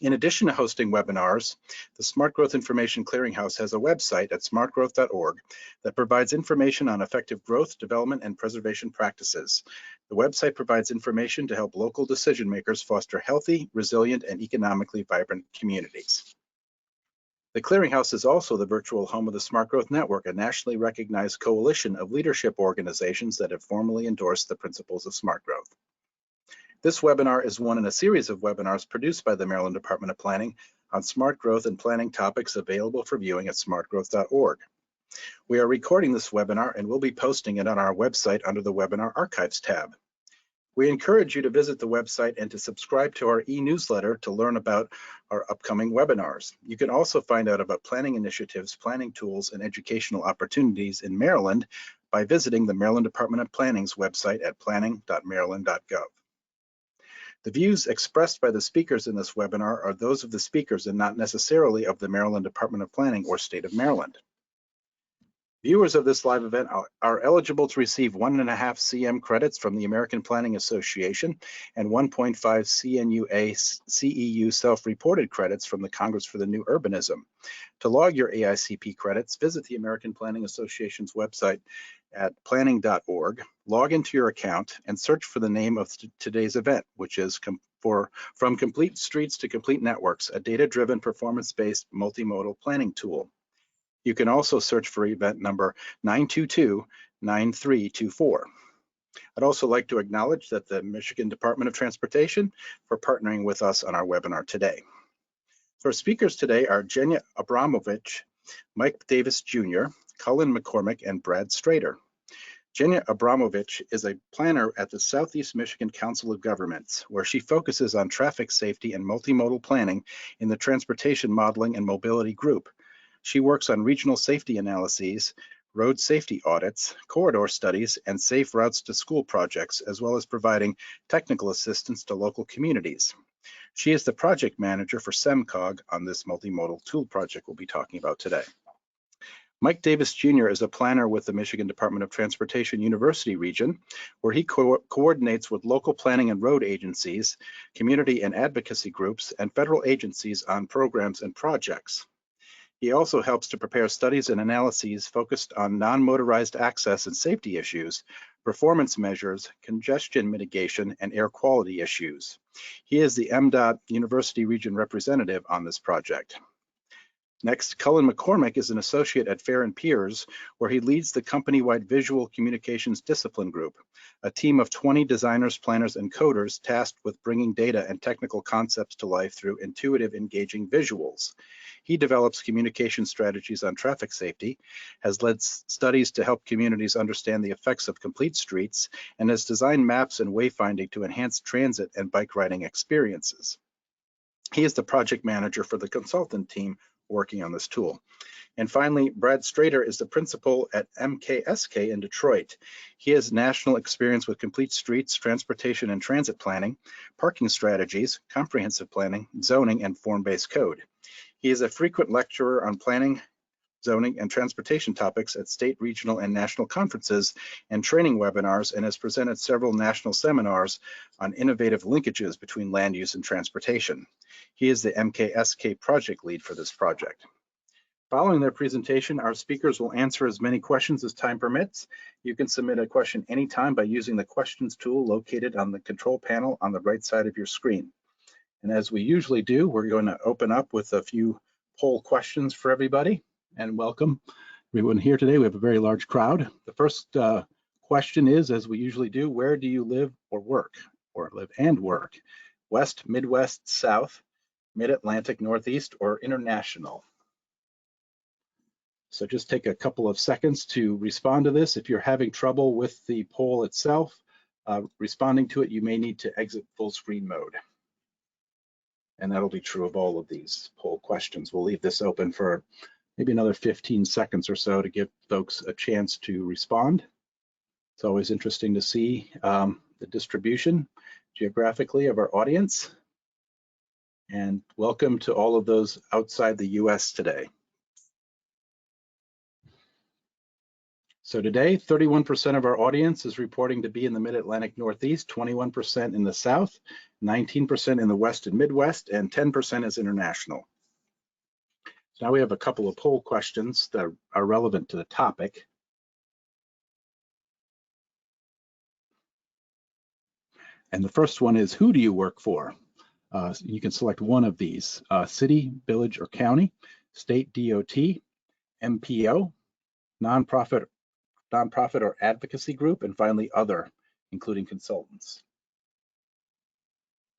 In addition to hosting webinars, the Smart Growth Information Clearinghouse has a website at smartgrowth.org that provides information on effective growth, development, and preservation practices. The website provides information to help local decision makers foster healthy, resilient, and economically vibrant communities. The Clearinghouse is also the virtual home of the Smart Growth Network, a nationally recognized coalition of leadership organizations that have formally endorsed the principles of smart growth. This webinar is one in a series of webinars produced by the Maryland Department of Planning on smart growth and planning topics available for viewing at smartgrowth.org. We are recording this webinar and will be posting it on our website under the Webinar Archives tab. We encourage you to visit the website and to subscribe to our e-newsletter to learn about our upcoming webinars. You can also find out about planning initiatives, planning tools, and educational opportunities in Maryland by visiting the Maryland Department of Planning's website at planning.maryland.gov. The views expressed by the speakers in this webinar are those of the speakers and not necessarily of the Maryland Department of Planning or State of Maryland. Viewers of this live event are eligible to receive 1.5 CM credits from the American Planning Association and 1.5 CNUA CEU self-reported credits from the Congress for the New Urbanism. To log your AICP credits, visit the American Planning Association's website at planning.org, log into your account, and search for the name of today's event, which is From Complete Streets to Complete Networks, a data-driven, performance-based multimodal planning tool. You can also search for event number 922-9324. I'd also like to acknowledge that the Michigan Department of Transportation for partnering with us on our webinar today. So our speakers today are Jenya Abramovich, Mike Davis Jr., Cullen McCormick, and Brad Strader. Jenya Abramovich is a planner at the Southeast Michigan Council of Governments, where she focuses on traffic safety and multimodal planning in the Transportation Modeling and Mobility Group. She works on regional safety analyses, road safety audits, corridor studies, and safe routes to school projects, as well as providing technical assistance to local communities. She is the project manager for SEMCOG on this multimodal tool project we'll be talking about today. Mike Davis Jr. is a planner with the Michigan Department of Transportation University Region, where he coordinates with local planning and road agencies, community and advocacy groups, and federal agencies on programs and projects. He also helps to prepare studies and analyses focused on non-motorized access and safety issues, performance measures, congestion mitigation, and air quality issues. He is the MDOT University Region representative on this project. Next, Cullen McCormick is an associate at Fair & Peers, where he leads the company-wide Visual Communications Discipline Group, a team of 20 designers, planners, and coders tasked with bringing data and technical concepts to life through intuitive, engaging visuals. He develops communication strategies on traffic safety, has led studies to help communities understand the effects of complete streets, and has designed maps and wayfinding to enhance transit and bike riding experiences. He is the project manager for the consultant team working on this tool. And finally, Brad Strader is the principal at MKSK in Detroit. He has national experience with complete streets, transportation and transit planning, parking strategies, comprehensive planning, zoning, and form-based code. He is a frequent lecturer on planning, zoning, and transportation topics at state, regional, and national conferences and training webinars, and has presented several national seminars on innovative linkages between land use and transportation. He is the MKSK project lead for this project. Following their presentation, our speakers will answer as many questions as time permits. You can submit a question anytime by using the questions tool located on the control panel on the right side of your screen. And as we usually do, we're going to open up with a few poll questions for everybody. And welcome everyone here today. We have a very large crowd. The first question is, as we usually do, where do you live or work, or live and work? West, Midwest, South, Mid-Atlantic, Northeast, or international? So just take a couple of seconds to respond to this. If you're having trouble with the poll itself, responding to it, you may need to exit full screen mode. And that'll be true of all of these poll questions. We'll leave this open for maybe another 15 seconds or so to give folks a chance to respond. It's always interesting to see the distribution geographically of our audience. And welcome to all of those outside the US today. So today, 31% of our audience is reporting to be in the Mid-Atlantic Northeast, 21% in the South, 19% in the West and Midwest, and 10% is international. So now we have a couple of poll questions that are relevant to the topic. And the first one is, who do you work for? You can select one of these, city, village, or county, state DOT, MPO, nonprofit or advocacy group, and finally other, including consultants.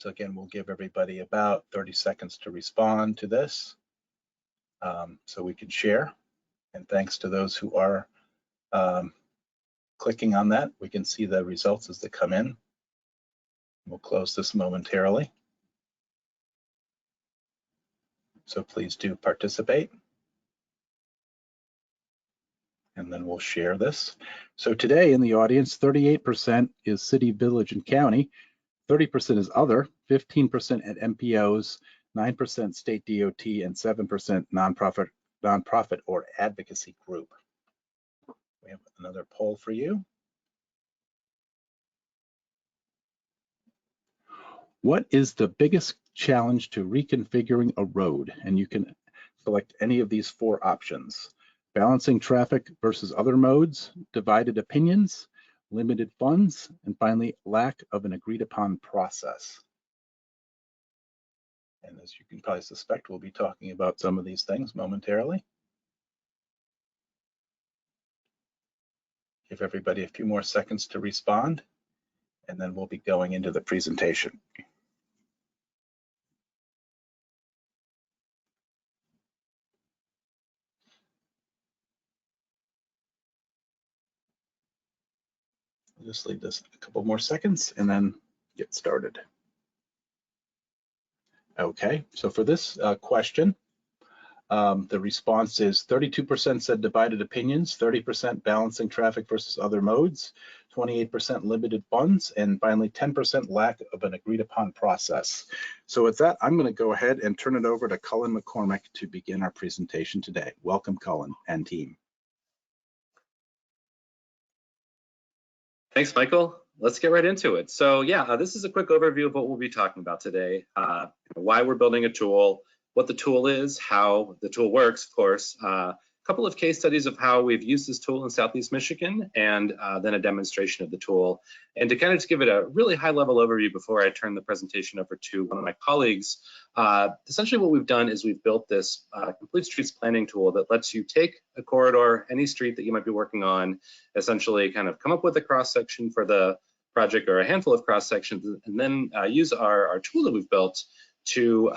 So again, we'll give everybody about 30 seconds to respond to this so we can share. And thanks to those who are clicking on that, we can see the results as they come in. We'll close this momentarily. So please do participate. And then we'll share this. So today in the audience, 38% is city, village, and county, 30% is other, 15% at MPOs, 9% state DOT, and 7% nonprofit or advocacy group. We have another poll for you. What is the biggest challenge to reconfiguring a road? And you can select any of these four options. Balancing traffic versus other modes, divided opinions, limited funds, and finally, lack of an agreed upon process. And as you can probably suspect, we'll be talking about some of these things momentarily. Give everybody a few more seconds to respond, and then we'll be going into the presentation. I'll just leave this a couple more seconds and then get started. Okay, so for this question, the response is 32% said divided opinions, 30% balancing traffic versus other modes, 28% limited funds, and finally 10% lack of an agreed upon process. So with that, I'm going to go ahead and turn it over to Cullen McCormick to begin our presentation today. Welcome, Cullen and team. Thanks, Michael. Let's get right into it. So yeah, this is a quick overview of what we'll be talking about today, why we're building a tool, what the tool is, how the tool works, of course, a couple of case studies of how we've used this tool in Southeast Michigan, and then a demonstration of the tool. And to kind of just give it a really high level overview before I turn the presentation over to one of my colleagues, essentially what we've done is we've built this complete streets planning tool that lets you take a corridor, any street that you might be working on, essentially kind of come up with a cross section for the project or a handful of cross sections, and then use our tool that we've built to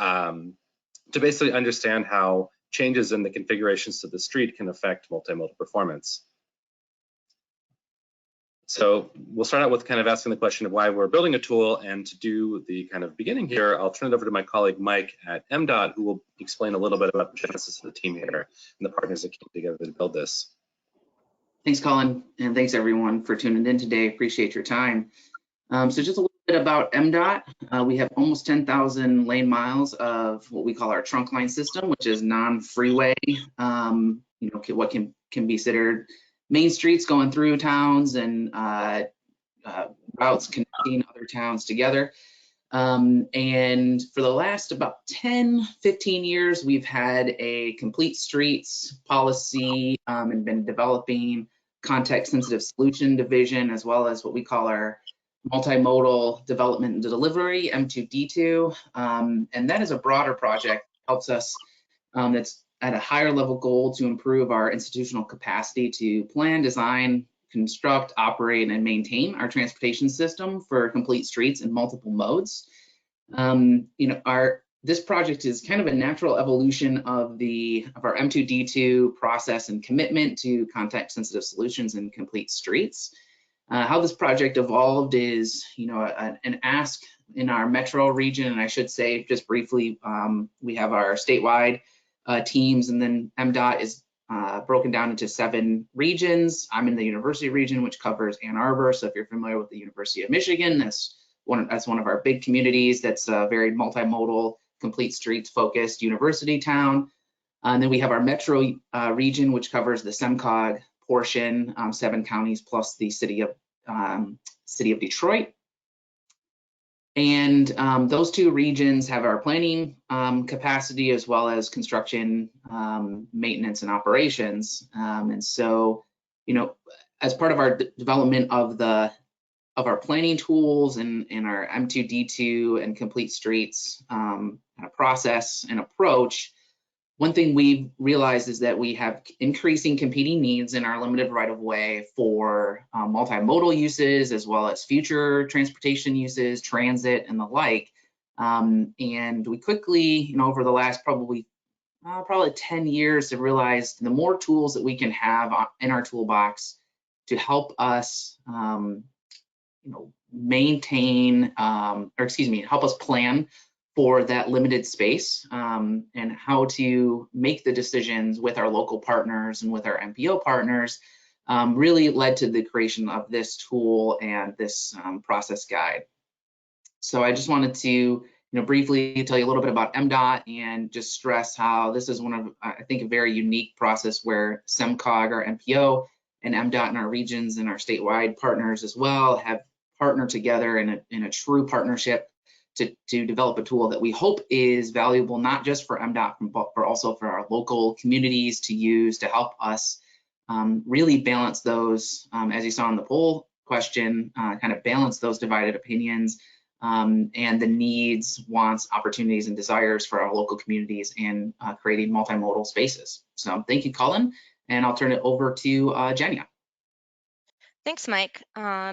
basically understand how changes in the configurations to the street can affect multimodal performance. So we'll start out with kind of asking the question of why we're building a tool, and to do the kind of beginning here, I'll turn it over to my colleague Mike at MDOT, who will explain a little bit about the genesis of the team here and the partners that came together to build this. Thanks, Colin, and thanks everyone for tuning in today. Appreciate your time. So just a little bit about MDOT. We have almost 10,000 lane miles of what we call our trunk line system, which is non-freeway, what can be considered main streets going through towns and routes connecting other towns together. And for the last about 10-15 years, we've had a complete streets policy and been developing context-sensitive solution division, as well as what we call our multimodal development and delivery, M2D2. And that is a broader project that helps us, that's at a higher level goal to improve our institutional capacity to plan, design, construct, operate, and maintain our transportation system for complete streets in multiple modes. This project is kind of a natural evolution of our M2D2 process and commitment to context-sensitive solutions in complete streets. How this project evolved is, an ask in our metro region, and I should say just briefly, we have our statewide teams, and then MDOT is broken down into 7 regions. I'm in the university region, which covers Ann Arbor. So if you're familiar with the University of Michigan, that's one of our big communities. That's a very multimodal, complete streets focused university town. And then we have our metro region, which covers the SEMCOG portion, 7 counties plus the city of Detroit. And those 2 regions have our planning capacity as well as construction, maintenance, and operations. And so, as part of our development of our planning tools and our M2D2 and complete streets kind of process and approach, one thing we've realized is that we have increasing competing needs in our limited right-of-way for multimodal uses, as well as future transportation uses, transit, and the like. And we quickly, over the last probably 10 years, have realized the more tools that we can have in our toolbox to help us, maintain, help us plan for that limited space, and how to make the decisions with our local partners and with our MPO partners, really led to the creation of this tool and this process guide. So I just wanted to briefly tell you a little bit about MDOT and just stress how this is one of, I think, a very unique process where SEMCOG, our MPO, and MDOT and our regions and our statewide partners as well have partnered together in a true partnership to develop a tool that we hope is valuable, not just for MDOT, but also for our local communities to use to help us really balance those, as you saw in the poll question, kind of balance those divided opinions and the needs, wants, opportunities, and desires for our local communities in creating multimodal spaces. So thank you, Colin, and I'll turn it over to Jenya. Thanks, Mike.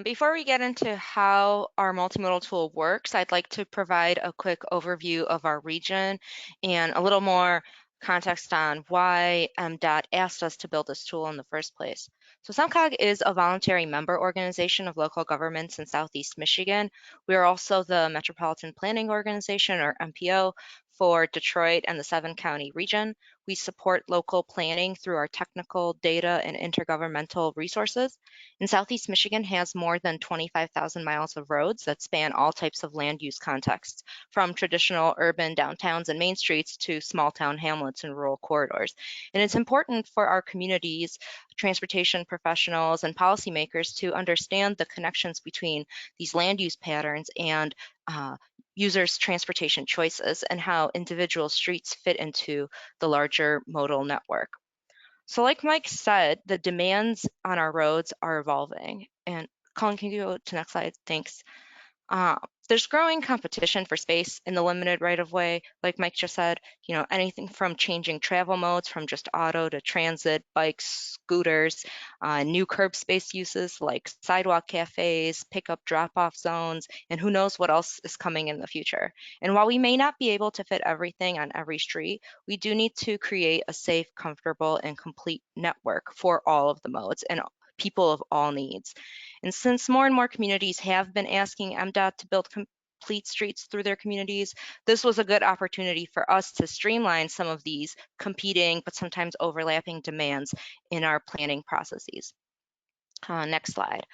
Before we get into how our multimodal tool works, I'd like to provide a quick overview of our region and a little more context on why MDOT asked us to build this tool in the first place. So SEMCOG is a voluntary member organization of local governments in Southeast Michigan. We are also the Metropolitan Planning Organization, or MPO, for Detroit and the 7-county region. We support local planning through our technical, data, and intergovernmental resources. And Southeast Michigan has more than 25,000 miles of roads that span all types of land use contexts, from traditional urban downtowns and main streets to small town hamlets and rural corridors. And it's important for our communities, transportation professionals, and policymakers to understand the connections between these land use patterns and users' transportation choices and how individual streets fit into the larger modal network. So like Mike said, the demands on our roads are evolving. And Colin, can you go to the next slide? Thanks. There's growing competition for space in the limited right-of-way. Like Mike just said, anything from changing travel modes from just auto to transit, bikes, scooters, new curb space uses like sidewalk cafes, pickup drop-off zones, and who knows what else is coming in the future. And while we may not be able to fit everything on every street, we do need to create a safe, comfortable, and complete network for all of the modes and people of all needs. And since more and more communities have been asking MDOT to build complete streets through their communities, this was a good opportunity for us to streamline some of these competing but sometimes overlapping demands in our planning processes. Next slide.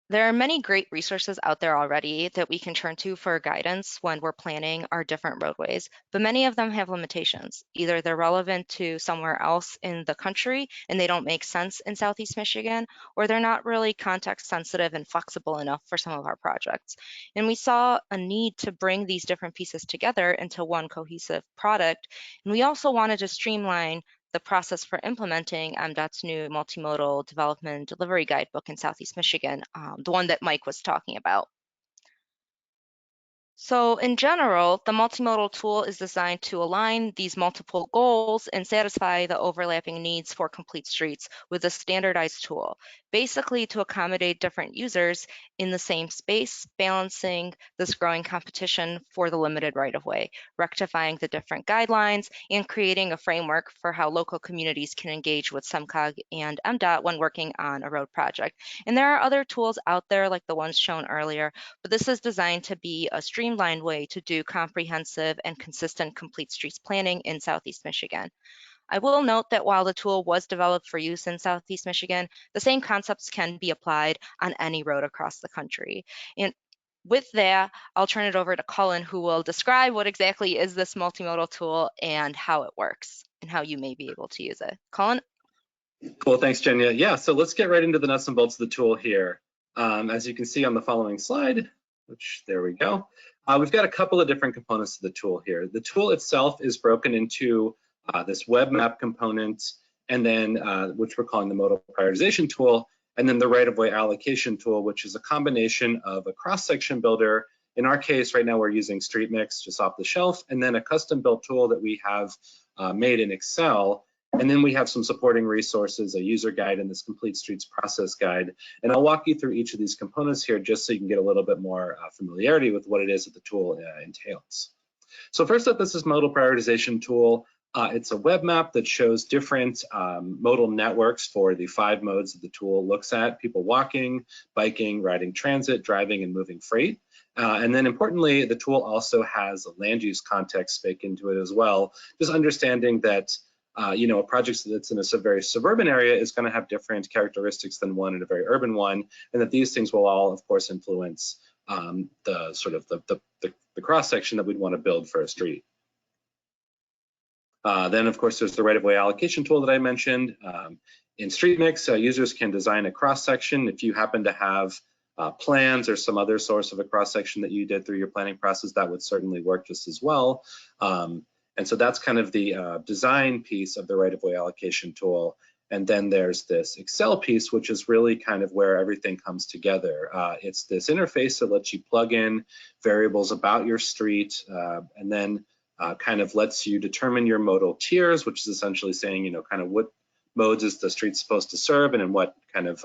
There are many great resources out there already that we can turn to for guidance when we're planning our different roadways, but many of them have limitations. Either they're relevant to somewhere else in the country and they don't make sense in Southeast Michigan, or they're not really context sensitive and flexible enough for some of our projects. And we saw a need to bring these different pieces together into one cohesive product. And we also wanted to streamline the process for implementing MDOT's new multimodal development delivery guidebook in Southeast Michigan, the one that Mike was talking about. So in general, the multimodal tool is designed to align these multiple goals and satisfy the overlapping needs for complete streets with a standardized tool, basically to accommodate different users in the same space, balancing this growing competition for the limited right-of-way, rectifying the different guidelines, and creating a framework for how local communities can engage with SEMCOG and MDOT when working on a road project. And there are other tools out there like the ones shown earlier, but this is designed to be a streamlined way to do comprehensive and consistent complete streets planning in Southeast Michigan. I will note that while the tool was developed for use in Southeast Michigan, the same concepts can be applied on any road across the country. And with that, I'll turn it over to Colin, who will describe what exactly is this multimodal tool and how it works and how you may be able to use it. Colin? Cool, thanks, Jenya. Yeah, so let's get right into the nuts and bolts of the tool here. As you can see on the following slide, which there we go, we've got a couple of different components to the tool here. The tool itself is broken into this web map component, and then which we're calling the modal prioritization tool, and then the right-of-way allocation tool, which is a combination of a cross-section builder. In our case, right now we're using Street Mix just off the shelf, and then a custom-built tool that we have made in Excel. And then we have some supporting resources, a user guide, and this complete streets process guide. And I'll walk you through each of these components here just so you can get a little bit more familiarity with what it is that the tool entails. So first up, this is modal prioritization tool. It's a web map that shows different modal networks for the 5 modes that the tool looks at: people walking, biking, riding transit, driving, and moving freight. And then importantly, the tool also has a land use context baked into it as well, just understanding that a project that's in a very suburban area is going to have different characteristics than one in a very urban one, and that these things will all, of course, influence the sort of the cross section that we'd want to build for a street. Then, of course, there's the right-of-way allocation tool that I mentioned. In Street Mix, users can design a cross section. If you happen to have plans or some other source of a cross section that you did through your planning process, that would certainly work just as well. And so that's kind of the design piece of the right-of-way allocation tool. And then there's this Excel piece, which is really kind of where everything comes together. It's this interface that lets you plug in variables about your street, and then kind of lets you determine your modal tiers, which is essentially saying, kind of what modes is the street supposed to serve and in what kind of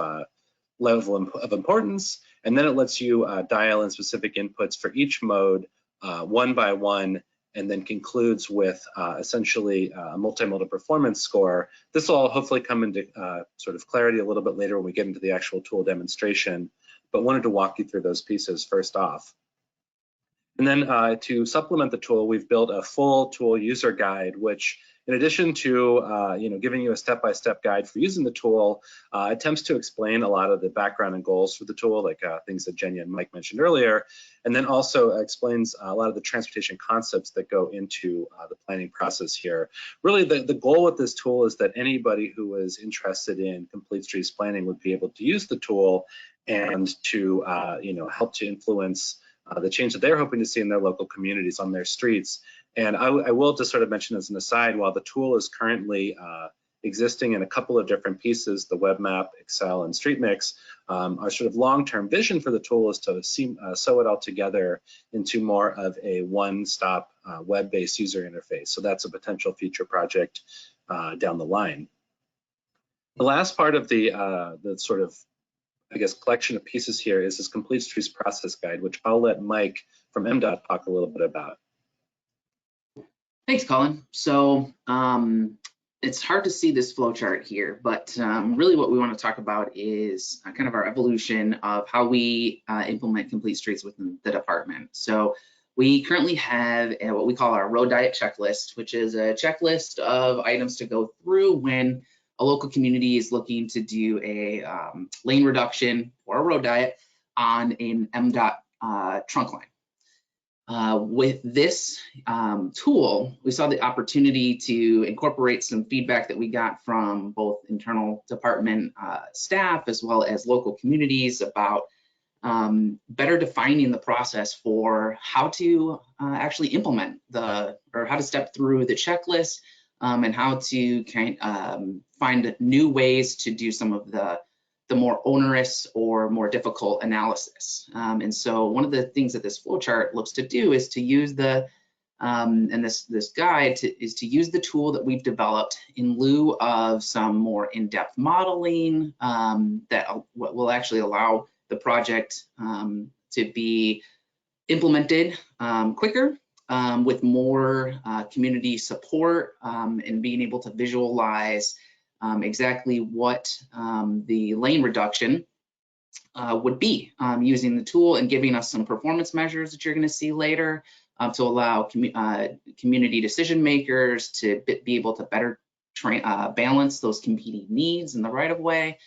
level of importance. And then it lets you dial in specific inputs for each mode one by one, and then concludes with essentially a multimodal performance score. This will all hopefully come into sort of clarity a little bit later when we get into the actual tool demonstration, but wanted to walk you through those pieces first off. And then to supplement the tool, we've built a full tool user guide, which in addition to giving you a step-by-step guide for using the tool, attempts to explain a lot of the background and goals for the tool, like things that Jenya and Mike mentioned earlier, and then also explains a lot of the transportation concepts that go into the planning process here. Really, the goal with this tool is that anybody who is interested in complete streets planning would be able to use the tool and to help to influence the change that they're hoping to see in their local communities on their streets. And I will just sort of mention as an aside, while the tool is currently existing in a couple of different pieces, the web map, Excel, and Street Mix, our sort of long-term vision for the tool is to sew it all together into more of a one-stop web-based user interface. So that's a potential future project down the line. The last part of the sort of, I guess, collection of pieces here is this complete streets process guide, which I'll let Mike from MDOT talk a little bit about. Thanks, Colin. So it's hard to see this flow chart here, but really what we want to talk about is kind of our evolution of how we implement complete streets within the department. So we currently have what we call our road diet checklist, which is a checklist of items to go through when a local community is looking to do a lane reduction or a road diet on an MDOT trunk line. With this tool, we saw the opportunity to incorporate some feedback that we got from both internal department staff as well as local communities about better defining the process for how to actually implement or how to step through the checklist and how to find new ways to do some of the more onerous or more difficult analysis. And so one of the things that this flowchart looks to do is to use the, and this guide is to use the tool that we've developed in lieu of some more in-depth modeling that will actually allow the project to be implemented quicker with more community support and being able to visualize exactly what the lane reduction would be using the tool and giving us some performance measures that you're going to see later to allow community decision makers to be able to better balance those competing needs in the right of way.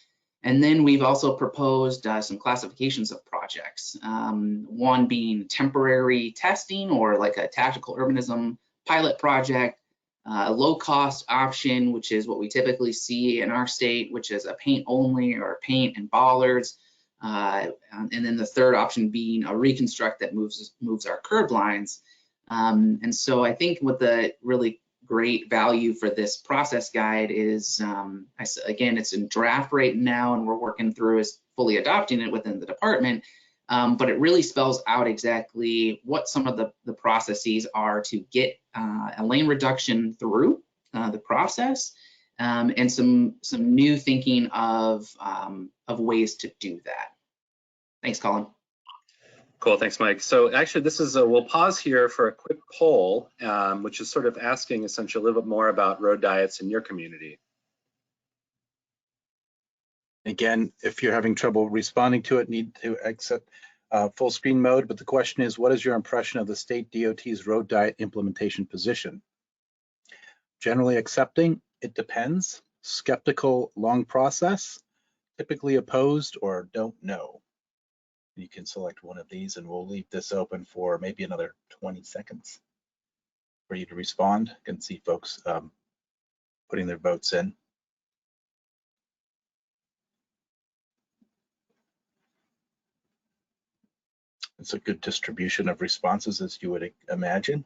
And then we've also proposed some classifications of projects, one being temporary testing or like a tactical urbanism pilot project, a low-cost option, which is what we typically see in our state, which is a paint only or paint and bollards. And then the third option being a reconstruct that moves our curb lines. And so I think what the really great value for this process guide is, again, it's in draft right now, and we're working through is fully adopting it within the department. But it really spells out exactly what some of the processes are to get a lane reduction through the process, and some new thinking of ways to do that. Thanks, Colin. Cool, thanks, Mike. So actually, this is we'll pause here for a quick poll, which is sort of asking essentially a little bit more about road diets in your community. Again, if you're having trouble responding to it, need to exit full screen mode. But the question is, what is your impression of the state DOT's road diet implementation position? Generally accepting, it depends. Skeptical, long process. Typically opposed, or don't know. You can select one of these, and we'll leave this open for maybe another 20 seconds for you to respond. You can see folks putting their votes in. It's a good distribution of responses, as you would imagine.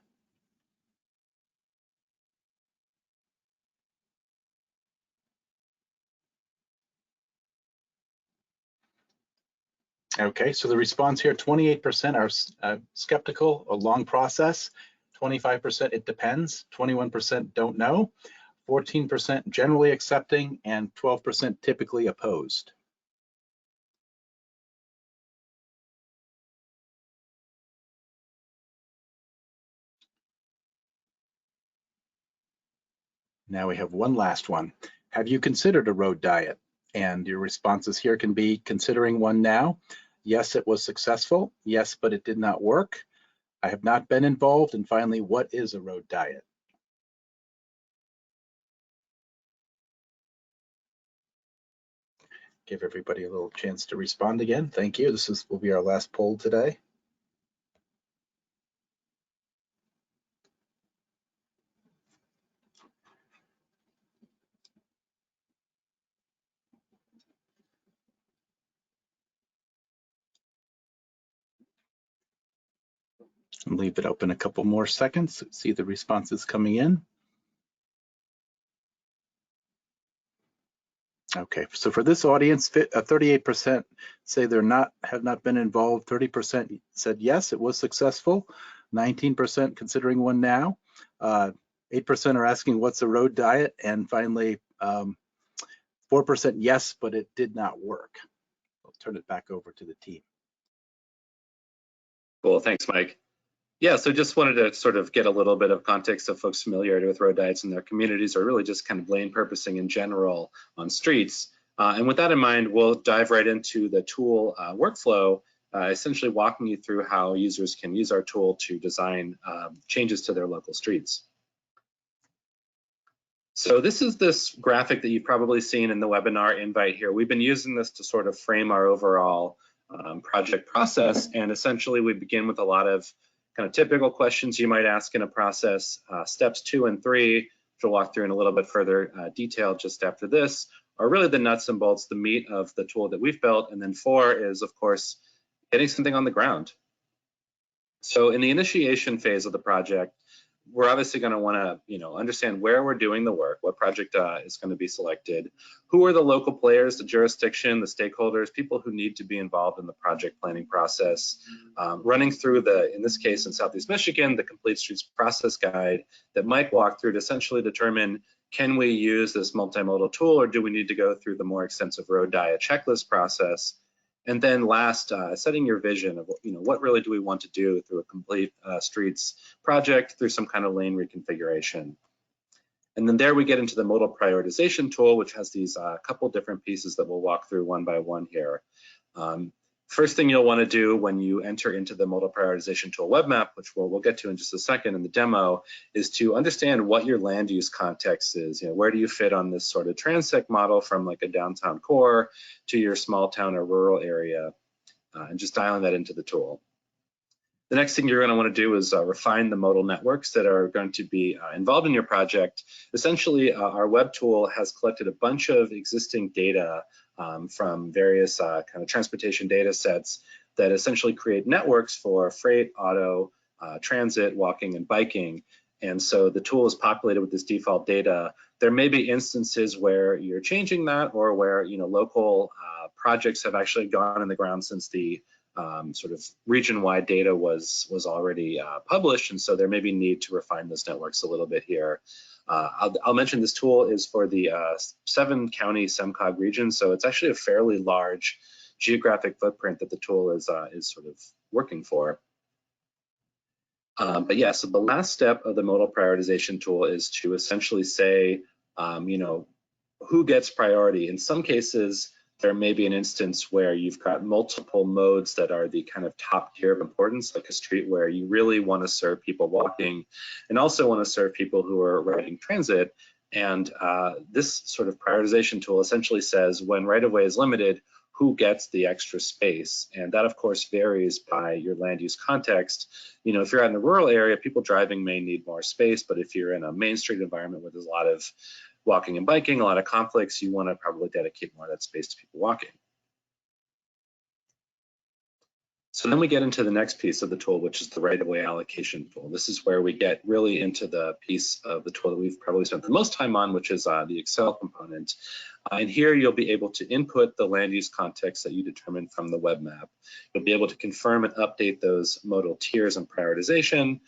Okay, so the response here, 28% are skeptical, a long process, 25% it depends, 21% don't know, 14% generally accepting, and 12% typically opposed. Now we have one last one. Have you considered a road diet? And your responses here can be considering one now. Yes, it was successful. Yes, but it did not work. I have not been involved. And finally, what is a road diet? Give everybody a little chance to respond again. Thank you. This will be our last poll today. And leave it open a couple more seconds. See the responses coming in. Okay, so for this audience, 38% say have not been involved. 30% said yes, it was successful. 19% considering one now. 8% are asking what's a road diet, and finally 4% yes, but it did not work. I'll turn it back over to the team. Cool, thanks, Mike. Yeah, so just wanted to sort of get a little bit of context of folks' familiarity with road diets in their communities, or really just kind of lane purposing in general on streets. And with that in mind, we'll dive right into the tool workflow, essentially walking you through how users can use our tool to design changes to their local streets. So this is this graphic that you've probably seen in the webinar invite here. We've been using this to sort of frame our overall project process, and essentially we begin with a lot of kind of typical questions you might ask in a process. Steps 2 and 3, which we'll walk through in a little bit further detail just after this, are really the nuts and bolts, the meat of the tool that we've built. And then 4 is, of course, getting something on the ground. So in the initiation phase of the project, we're obviously going to want to, understand where we're doing the work, what project is going to be selected, who are the local players, the jurisdiction, the stakeholders, people who need to be involved in the project planning process, running through in this case in Southeast Michigan, the Complete Streets Process Guide that Mike walked through to essentially determine, can we use this multimodal tool, or do we need to go through the more extensive road diet checklist process? And then last, setting your vision of what really do we want to do through a complete streets project through some kind of lane reconfiguration. And then there we get into the modal prioritization tool, which has these couple different pieces that we'll walk through one by one here. First thing you'll want to do when you enter into the modal prioritization tool web map, which we'll get to in just a second in the demo, is to understand what your land use context is. Where do you fit on this sort of transect model from like a downtown core to your small town or rural area, and just dialing that into the tool. The next thing you're going to want to do is refine the modal networks that are going to be involved in your project. Essentially, our web tool has collected a bunch of existing data from various kind of transportation data sets that essentially create networks for freight, auto, transit, walking, and biking. And so the tool is populated with this default data. There may be instances where you're changing that, or where local projects have actually gone in the ground since the sort of region-wide data was already published, and so there may be need to refine those networks a little bit here. I'll mention this tool is for the 7-county SEMCOG region, so it's actually a fairly large geographic footprint that the tool is sort of working for. But yeah, so the last step of the modal prioritization tool is to essentially say, who gets priority. In some cases, there may be an instance where you've got multiple modes that are the kind of top tier of importance, like a street where you really want to serve people walking and also want to serve people who are riding transit. And this sort of prioritization tool essentially says when right-of-way is limited, who gets the extra space. And that, of course, varies by your land use context. If you're out in a rural area, people driving may need more space, but if you're in a main street environment where there's a lot of walking and biking, a lot of conflicts, you want to probably dedicate more of that space to people walking. So then we get into the next piece of the tool, which is the right-of-way allocation tool. This is where we get really into the piece of the tool that we've probably spent the most time on, which is the Excel component. And here you'll be able to input the land use context that you determine from the web map. You'll be able to confirm and update those modal tiers and prioritization.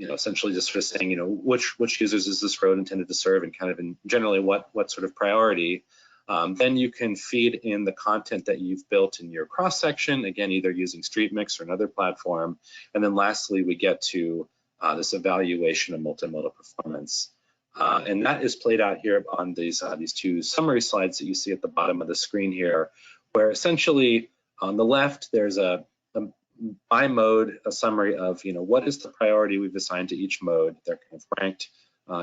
Essentially just sort of saying, which users is this road intended to serve, and kind of generally what sort of priority. Then you can feed in the content that you've built in your cross section, again, either using StreetMix or another platform. And then lastly, we get to this evaluation of multimodal performance. And that is played out here on these two summary slides that you see at the bottom of the screen here, where essentially on the left, there's by mode, a summary of, what is the priority we've assigned to each mode. They're kind of ranked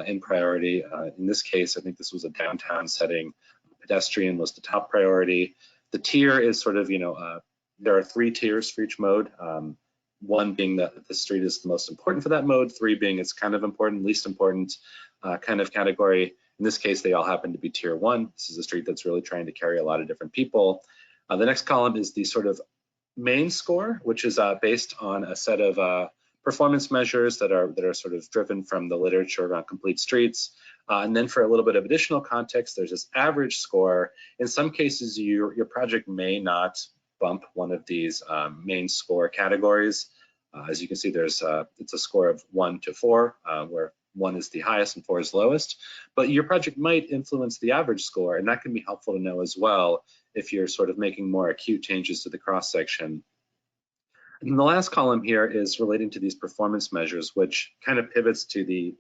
in priority. In this case, I think this was a downtown setting. Pedestrian was the top priority. The tier is sort of, there are 3 tiers for each mode. 1 being that the street is the most important for that mode, 3 being it's kind of important, least important kind of category. In this case, they all happen to be tier 1. This is a street that's really trying to carry a lot of different people. The next column is the sort of main score, which is based on a set of performance measures that are sort of driven from the literature around complete streets. And then for a little bit of additional context, there's this average score. In some cases, your project may not bump one of these main score categories. As you can see, it's a score of 1 to 4, where 1 is the highest and 4 is lowest. But your project might influence the average score, and that can be helpful to know as well if you're sort of making more acute changes to the cross section. And the last column here is relating to these performance measures, which kind of pivots to the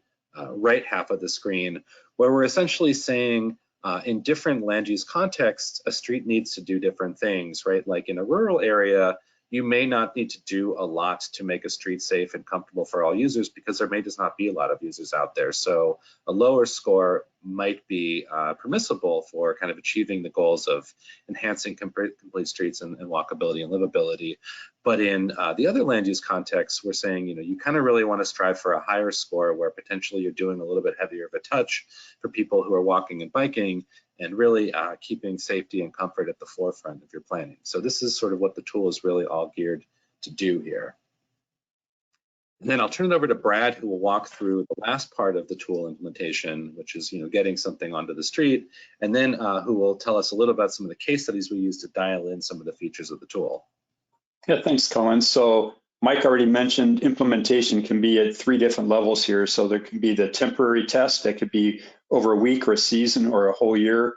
right half of the screen, where we're essentially saying in different land use contexts, a street needs to do different things, right? Like in a rural area, you may not need to do a lot to make a street safe and comfortable for all users because there may just not be a lot of users out there. So a lower score might be permissible for kind of achieving the goals of enhancing complete streets and walkability and livability. But in the other land use contexts, we're saying, you kind of really want to strive for a higher score where potentially you're doing a little bit heavier of a touch for people who are walking and biking, and really keeping safety and comfort at the forefront of your planning. So this is sort of what the tool is really all geared to do here. And then I'll turn it over to Brad, who will walk through the last part of the tool implementation, which is getting something onto the street, and then who will tell us a little about some of the case studies we use to dial in some of the features of the tool. Yeah, thanks, Colin. So Mike already mentioned implementation can be at 3 different levels here. So there can be the temporary test that could be over a week or a season or a whole year.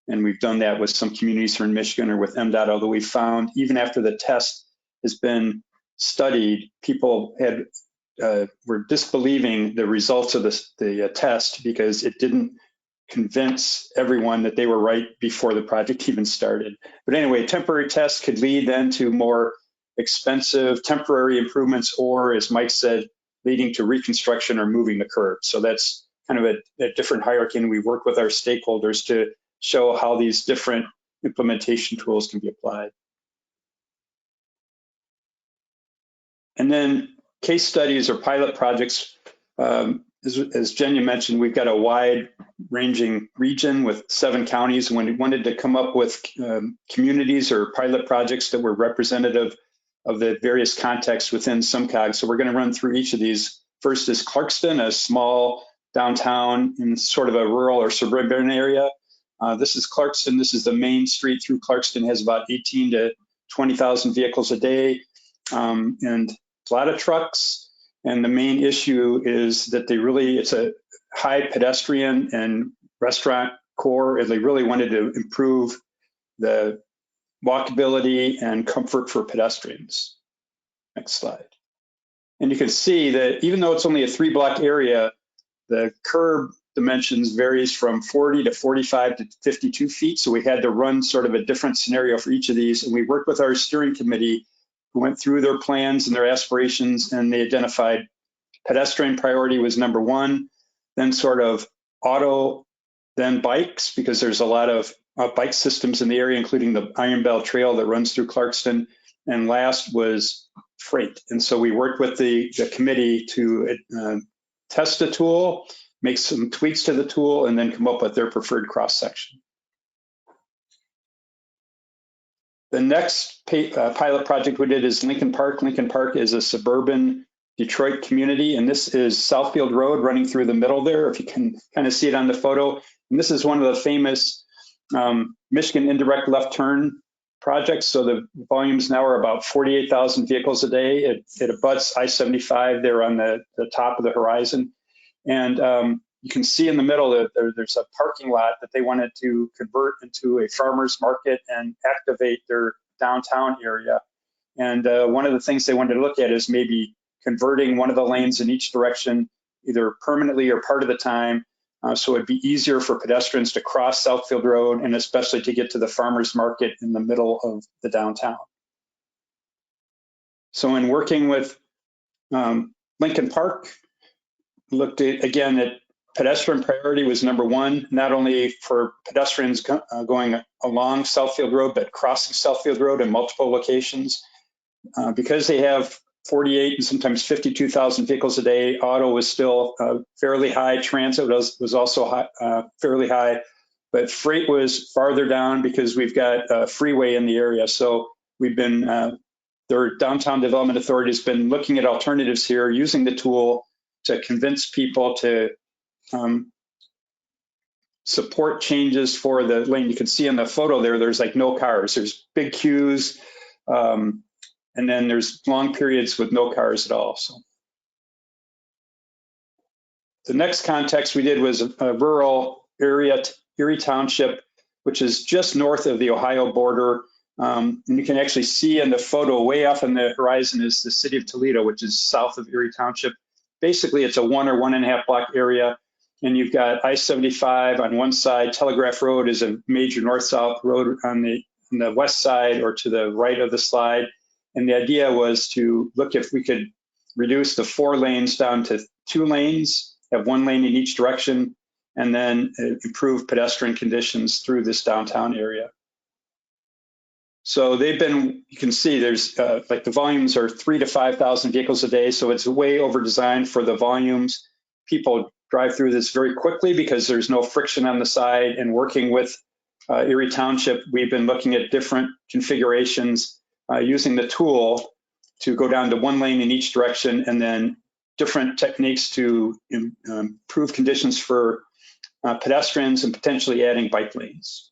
And we've done that with some communities here in Michigan or with MDOT, although we found even after the test has been studied, people were disbelieving the results of the test because it didn't convince everyone that they were right before the project even started. But anyway, temporary tests could lead then to more expensive temporary improvements, or as Mike said, leading to reconstruction or moving the curb. So that's kind of a different hierarchy, and we work with our stakeholders to show how these different implementation tools can be applied. And then case studies or pilot projects, as Jenya mentioned, we've got a wide ranging region with 7 counties. When we wanted to come up with communities or pilot projects that were representative of the various contexts within SMCOG. So we're going to run through each of these. First is Clarkston, a small downtown in sort of a rural or suburban area. This is Clarkston. This is the main street through Clarkston. It has about 18 to 20,000 vehicles a day, and a lot of trucks. And the main issue is that it's a high pedestrian and restaurant core, and they really wanted to improve the walkability and comfort for pedestrians. Next slide. And you can see that even though it's only a 3-block area, the curb dimensions varies from 40 to 45 to 52 feet. So we had to run sort of a different scenario for each of these. And we worked with our steering committee who went through their plans and their aspirations, and they identified pedestrian priority was number 1, then sort of auto, then bikes, because there's a lot of bike systems in the area, including the Iron Bell Trail that runs through Clarkston. And last was freight. And so we worked with the committee to test the tool, make some tweaks to the tool, and then come up with their preferred cross-section. The next pilot project we did is Lincoln Park. Lincoln Park is a suburban Detroit community, and this is Southfield Road running through the middle there, if you can kind of see it on the photo. And this is one of the famous Michigan indirect left turn projects. So the volumes now are about 48,000 vehicles a day. It abuts I-75 there on the top of the horizon. And you can see in the middle that there's a parking lot that they wanted to convert into a farmer's market and activate their downtown area. And one of the things they wanted to look at is maybe converting one of the lanes in each direction, either permanently or part of the time, so it'd be easier for pedestrians to cross Southfield Road, and especially to get to the farmer's market in the middle of the downtown. So in working with Lincoln Park, looked at, again, at pedestrian priority was number 1, not only for pedestrians going along Southfield Road, but crossing Southfield Road in multiple locations. Because they have 48 and sometimes 52,000 vehicles a day, auto was still fairly high. Transit was also high, fairly high, but freight was farther down because we've got a freeway in the area. So we've been, their downtown development authority has been looking at alternatives here, using the tool to convince people to support changes for the lane. You can see in the photo there's like no cars. There's big queues. And then there's long periods with no cars at all. So the next context we did was a rural area, Erie Township, which is just north of the Ohio border. And you can actually see in the photo way off on the horizon is the city of Toledo, which is south of Erie Township. Basically, it's a 1 or 1.5 block area. And you've got I-75 on one side. Telegraph Road is a major north-south road on the west side or to the right of the slide. And the idea was to look if we could reduce the 4 lanes down to 2 lanes, have 1 lane in each direction, and then improve pedestrian conditions through this downtown area. So they've been, you can see there's like the volumes are 3,000 to 5,000 vehicles a day. So it's way over designed for the volumes. People drive through this very quickly because there's no friction on the side. And working with Erie Township, we've been looking at different configurations using the tool to go down to 1 lane in each direction, and then different techniques to improve conditions for pedestrians and potentially adding bike lanes.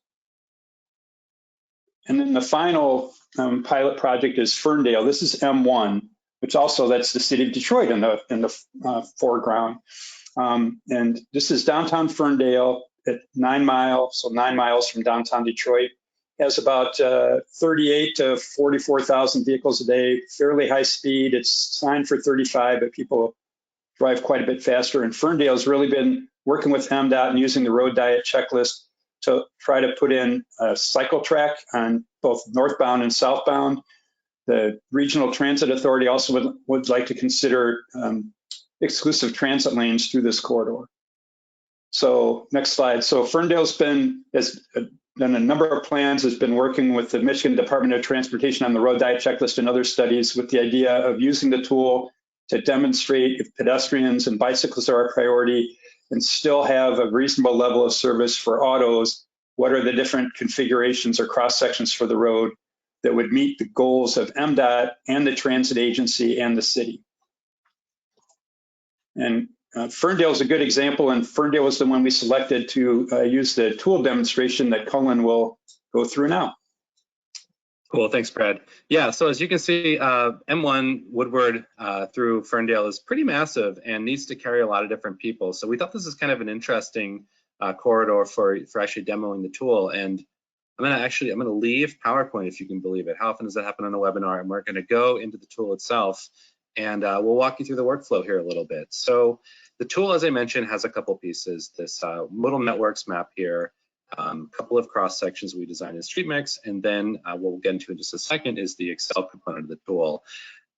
And then the final pilot project is Ferndale. This is M1, which also that's the city of Detroit in the foreground. And this is downtown Ferndale at 9 miles, so 9 miles from downtown Detroit. Has about 38 to 44,000 vehicles a day, fairly high speed. It's signed for 35, but people drive quite a bit faster. And Ferndale's really been working with MDOT and using the road diet checklist to try to put in a cycle track on both northbound and southbound. The Regional Transit Authority also would like to consider exclusive transit lanes through this corridor. So next slide. So Ferndale's been, as done a number of plans, has been working with the Michigan Department of Transportation on the road diet checklist and other studies with the idea of using the tool to demonstrate if pedestrians and bicyclists are a priority and still have a reasonable level of service for autos. What are the different configurations or cross sections for the road that would meet the goals of MDOT and the transit agency and the city? And Ferndale is a good example, and Ferndale was the one we selected to use the tool demonstration that Cullen will go through now. Cool, thanks, Brad. Yeah, so as you can see, M1 Woodward through Ferndale is pretty massive and needs to carry a lot of different people. So we thought this is kind of an interesting corridor for actually demoing the tool. And I'm gonna leave PowerPoint, if you can believe it. How often does that happen on a webinar? And we're gonna go into the tool itself, and we'll walk you through the workflow here a little bit. So the tool, as I mentioned, has a couple pieces. This modal networks map here, a couple of cross sections we designed in StreetMix, and then what we'll get into in just a second is the Excel component of the tool.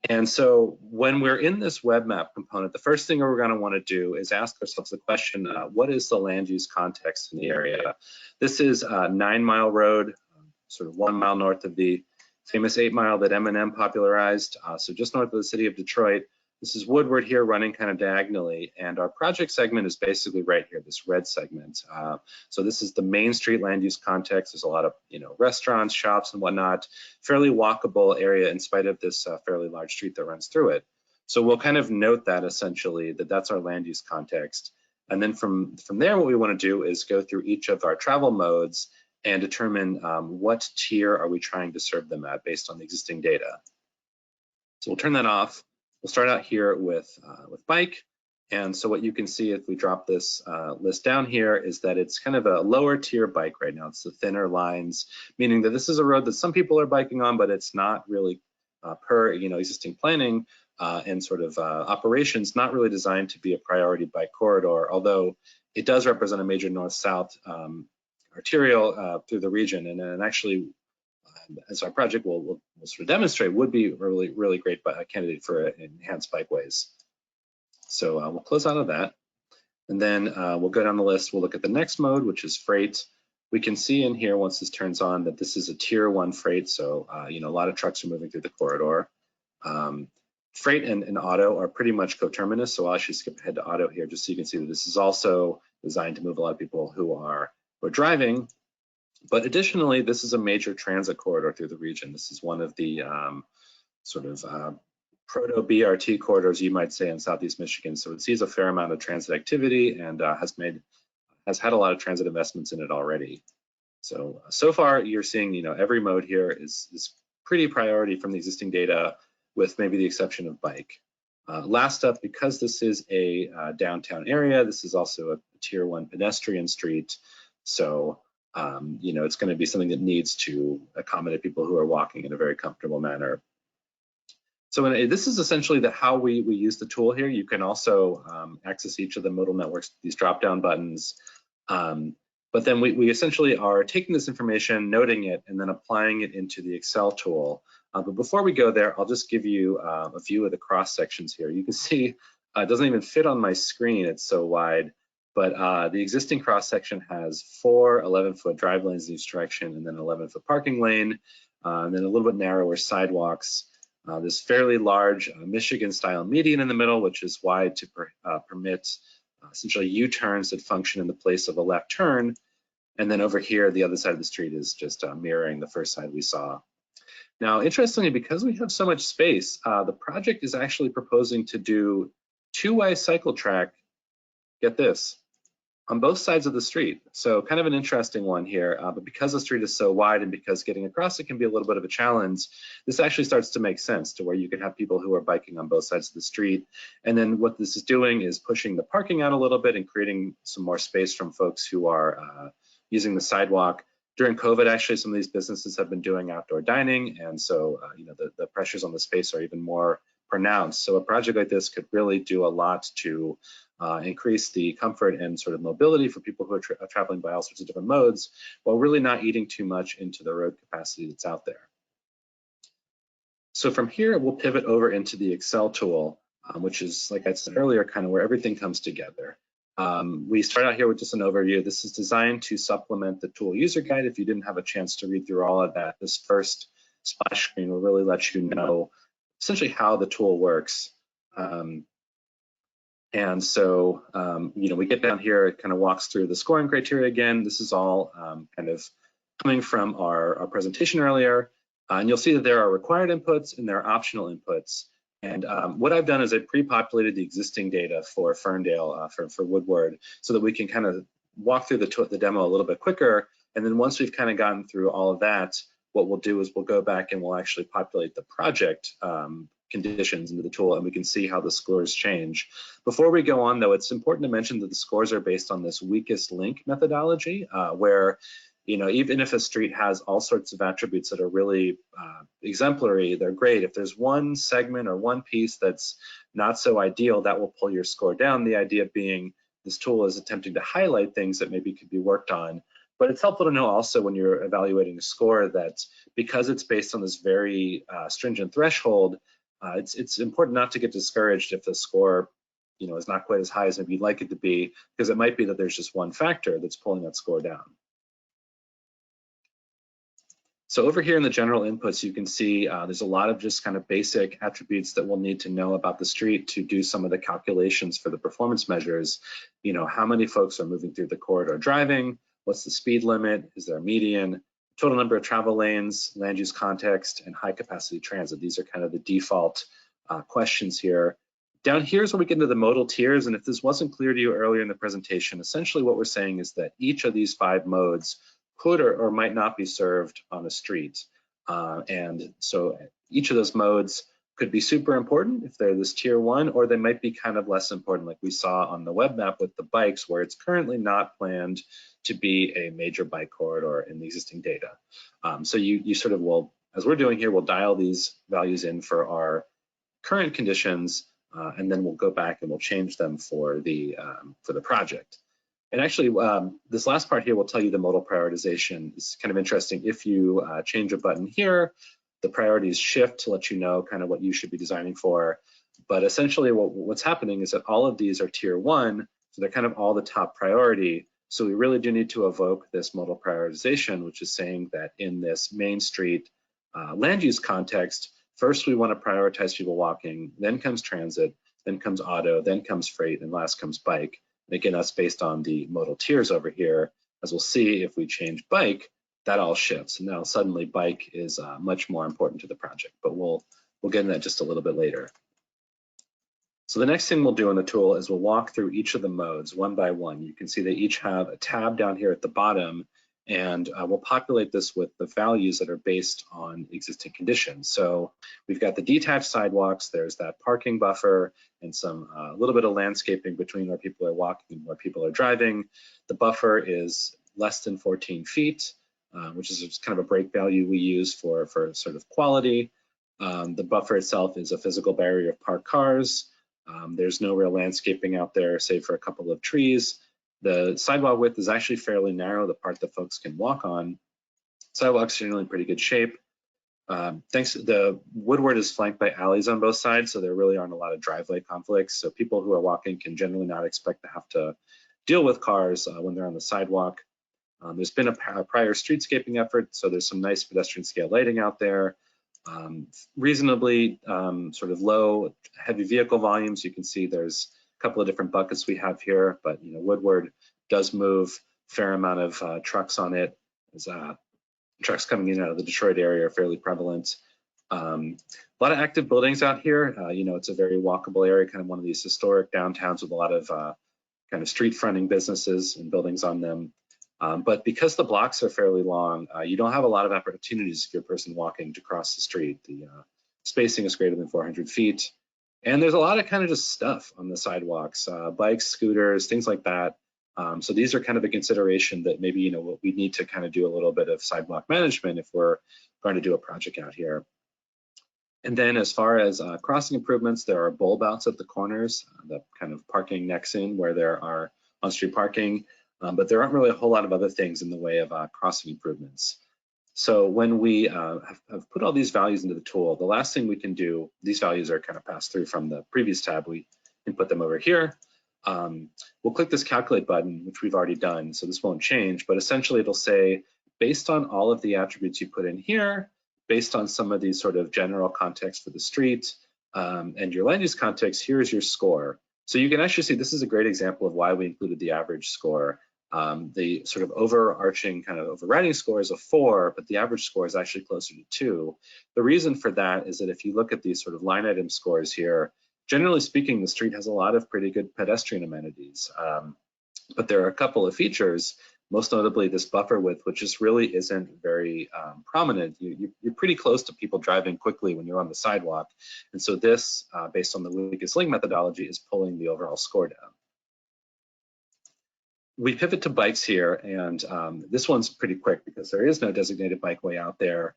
And so when we're in this web map component, the first thing we're going to want to do is ask ourselves the question, what is the land use context in the area? This is a 9 Mile Road, sort of 1 mile north of the famous 8 Mile that Eminem popularized, so just north of the city of Detroit. This is Woodward here running kind of diagonally, and our project segment is basically right here, this red segment. So this is the Main Street land use context. There's a lot of restaurants, shops, and whatnot. Fairly walkable area in spite of this fairly large street that runs through it. So we'll kind of note that essentially that's our land use context. And then from there, what we want to do is go through each of our travel modes and determine what tier are we trying to serve them at based on the existing data. So we'll turn that off. We'll start out here with bike. And so what you can see if we drop this list down here is that it's kind of a lower tier bike right now. It's the thinner lines, meaning that this is a road that some people are biking on, but it's not really per existing planning and sort of operations, not really designed to be a priority bike corridor, although it does represent a major north-south arterial through the region. And actually, as our project will sort of demonstrate, would be a really great candidate for enhanced bikeways. So we'll close out of that, and then we'll go down the list. We'll look at the next mode, which is freight. We can see in here once this turns on that this is a tier 1 freight, so a lot of trucks are moving through the corridor. Freight and auto are pretty much coterminous, so I'll actually skip ahead to auto here just so you can see that this is also designed to move a lot of people who are driving. But additionally, this is a major transit corridor through the region. This is one of the sort of proto-BRT corridors, you might say, in Southeast Michigan. So it sees a fair amount of transit activity and has had a lot of transit investments in it already. So far, you're seeing, every mode here is pretty priority from the existing data, with maybe the exception of bike. Last up, because this is a downtown area, this is also a tier 1 pedestrian street. So it's going to be something that needs to accommodate people who are walking in a very comfortable manner. So this is essentially how we use the tool here. You can also access each of the modal networks, these drop-down buttons. But then we essentially are taking this information, noting it, and then applying it into the Excel tool. But before we go there, I'll just give you a view of the cross sections here. You can see it doesn't even fit on my screen, it's so wide. But the existing cross section has 4 11-foot drive lanes in each direction, and then an 11-foot parking lane, and then a little bit narrower sidewalks. This fairly large Michigan-style median in the middle, which is wide to permit essentially U-turns that function in the place of a left turn. And then over here, the other side of the street is just mirroring the first side we saw. Now, interestingly, because we have so much space, the project is actually proposing to do 2-way cycle track, get this, on both sides of the street. So kind of an interesting one here, but because the street is so wide and because getting across it can be a little bit of a challenge, this actually starts to make sense to where you can have people who are biking on both sides of the street. And then what this is doing is pushing the parking out a little bit and creating some more space from folks who are using the sidewalk. During COVID, actually, some of these businesses have been doing outdoor dining, and so the pressures on the space are even more pronounced. So a project like this could really do a lot to increase the comfort and sort of mobility for people who are traveling by all sorts of different modes, while really not eating too much into the road capacity that's out there. So from here, we'll pivot over into the Excel tool, which is, like I said earlier, kind of where everything comes together. We start out here with just an overview. This is designed to supplement the tool user guide. If you didn't have a chance to read through all of that, this first splash screen will really let you know essentially how the tool works. And so, we get down here, it kind of walks through the scoring criteria again. This is all kind of coming from our presentation earlier. And you'll see that there are required inputs and there are optional inputs. And what I've done is I pre-populated the existing data for Ferndale, for Woodward, so that we can kind of walk through the demo a little bit quicker. And then once we've kind of gotten through all of that, what we'll do is we'll go back and we'll actually populate the project conditions into the tool, and we can see how the scores change. Before we go on, though, it's important to mention that the scores are based on this weakest link methodology, where even if a street has all sorts of attributes that are really exemplary, they're great. If there's one segment or one piece that's not so ideal, that will pull your score down. The idea being this tool is attempting to highlight things that maybe could be worked on. But it's helpful to know also when you're evaluating a score that because it's based on this very stringent threshold, it's important not to get discouraged if the score is not quite as high as maybe you'd like it to be, because it might be that there's just one factor that's pulling that score down. So over here in the general inputs, you can see there's a lot of just kind of basic attributes that we'll need to know about the street to do some of the calculations for the performance measures. How many folks are moving through the corridor driving? What's the speed limit? Is there a median? Total number of travel lanes, land use context, and high capacity transit. These are kind of the default questions here. Down here is where we get into the modal tiers. And if this wasn't clear to you earlier in the presentation, essentially what we're saying is that each of these 5 modes could or might not be served on a street. And so each of those modes could be super important if they're this tier 1, or they might be kind of less important, like we saw on the web map with the bikes, where it's currently not planned to be a major bike corridor in the existing data. So you sort of will, as we're doing here, we'll dial these values in for our current conditions, and then we'll go back and we'll change them for the project. And actually, this last part here will tell you the modal prioritization. It's kind of interesting. If you change a button here, the priorities shift to let you know kind of what you should be designing for. But essentially what's happening is that all of these are tier 1, so they're kind of all the top priority. So we really do need to evoke this modal prioritization, which is saying that in this main street land use context, first we want to prioritize people walking, then comes transit, then comes auto, then comes freight, and last comes bike. And again, that's based on the modal tiers over here. As we'll see, if we change bike, that all shifts. And now suddenly bike is much more important to the project, but we'll get into that just a little bit later. So the next thing we'll do in the tool is we'll walk through each of the modes one by one. You can see they each have a tab down here at the bottom, and we'll populate this with the values that are based on existing conditions. So we've got the detached sidewalks, there's that parking buffer, and some a little bit of landscaping between where people are walking and where people are driving. The buffer is less than 14 feet, which is just kind of a break value we use for sort of quality. The buffer itself is a physical barrier of parked cars. There's no real landscaping out there, save for a couple of trees. The sidewalk width is actually fairly narrow, the part that folks can walk on. Sidewalks are generally in pretty good shape. The Woodward is flanked by alleys on both sides, so there really aren't a lot of driveway conflicts. So people who are walking can generally not expect to have to deal with cars when they're on the sidewalk. There's been a prior streetscaping effort, so there's some nice pedestrian scale lighting out there. Reasonably sort of low heavy vehicle volumes. You can see there's a couple of different buckets we have here, but Woodward does move a fair amount of trucks on it. There's trucks coming in and out of the Detroit area are fairly prevalent. A lot of active buildings out here. It's a very walkable area, kind of one of these historic downtowns with a lot of kind of street fronting businesses and buildings on them. But because the blocks are fairly long, you don't have a lot of opportunities if you're a person walking to cross the street. The spacing is greater than 400 feet. And there's a lot of kind of just stuff on the sidewalks, bikes, scooters, things like that. So these are kind of a consideration that maybe, we need to kind of do a little bit of sidewalk management if we're going to do a project out here. And then as far as crossing improvements, there are bulb outs at the corners, the kind of parking necks in where there are on-street parking. But there aren't really a whole lot of other things in the way of crossing improvements. So when we have put all these values into the tool, the last thing we can do, these values are kind of passed through from the previous tab, we can put them over here. we'll click this calculate button, which we've already done, so this won't change, but essentially it'll say, based on all of the attributes you put in here, based on some of these sort of general context for the street and your land use context, here's your score. So you can actually see this is a great example of why we included the average score. The sort of overarching kind of overriding score is a 4, but the average score is actually closer to 2. The reason for that is that if you look at these sort of line item scores here, generally speaking, the street has a lot of pretty good pedestrian amenities, but there are a couple of features, most notably this buffer width, which just really isn't very prominent. You're pretty close to people driving quickly when you're on the sidewalk. And so this, based on the weakest link methodology, is pulling the overall score down. We pivot to bikes here, and this one's pretty quick because there is no designated bikeway out there.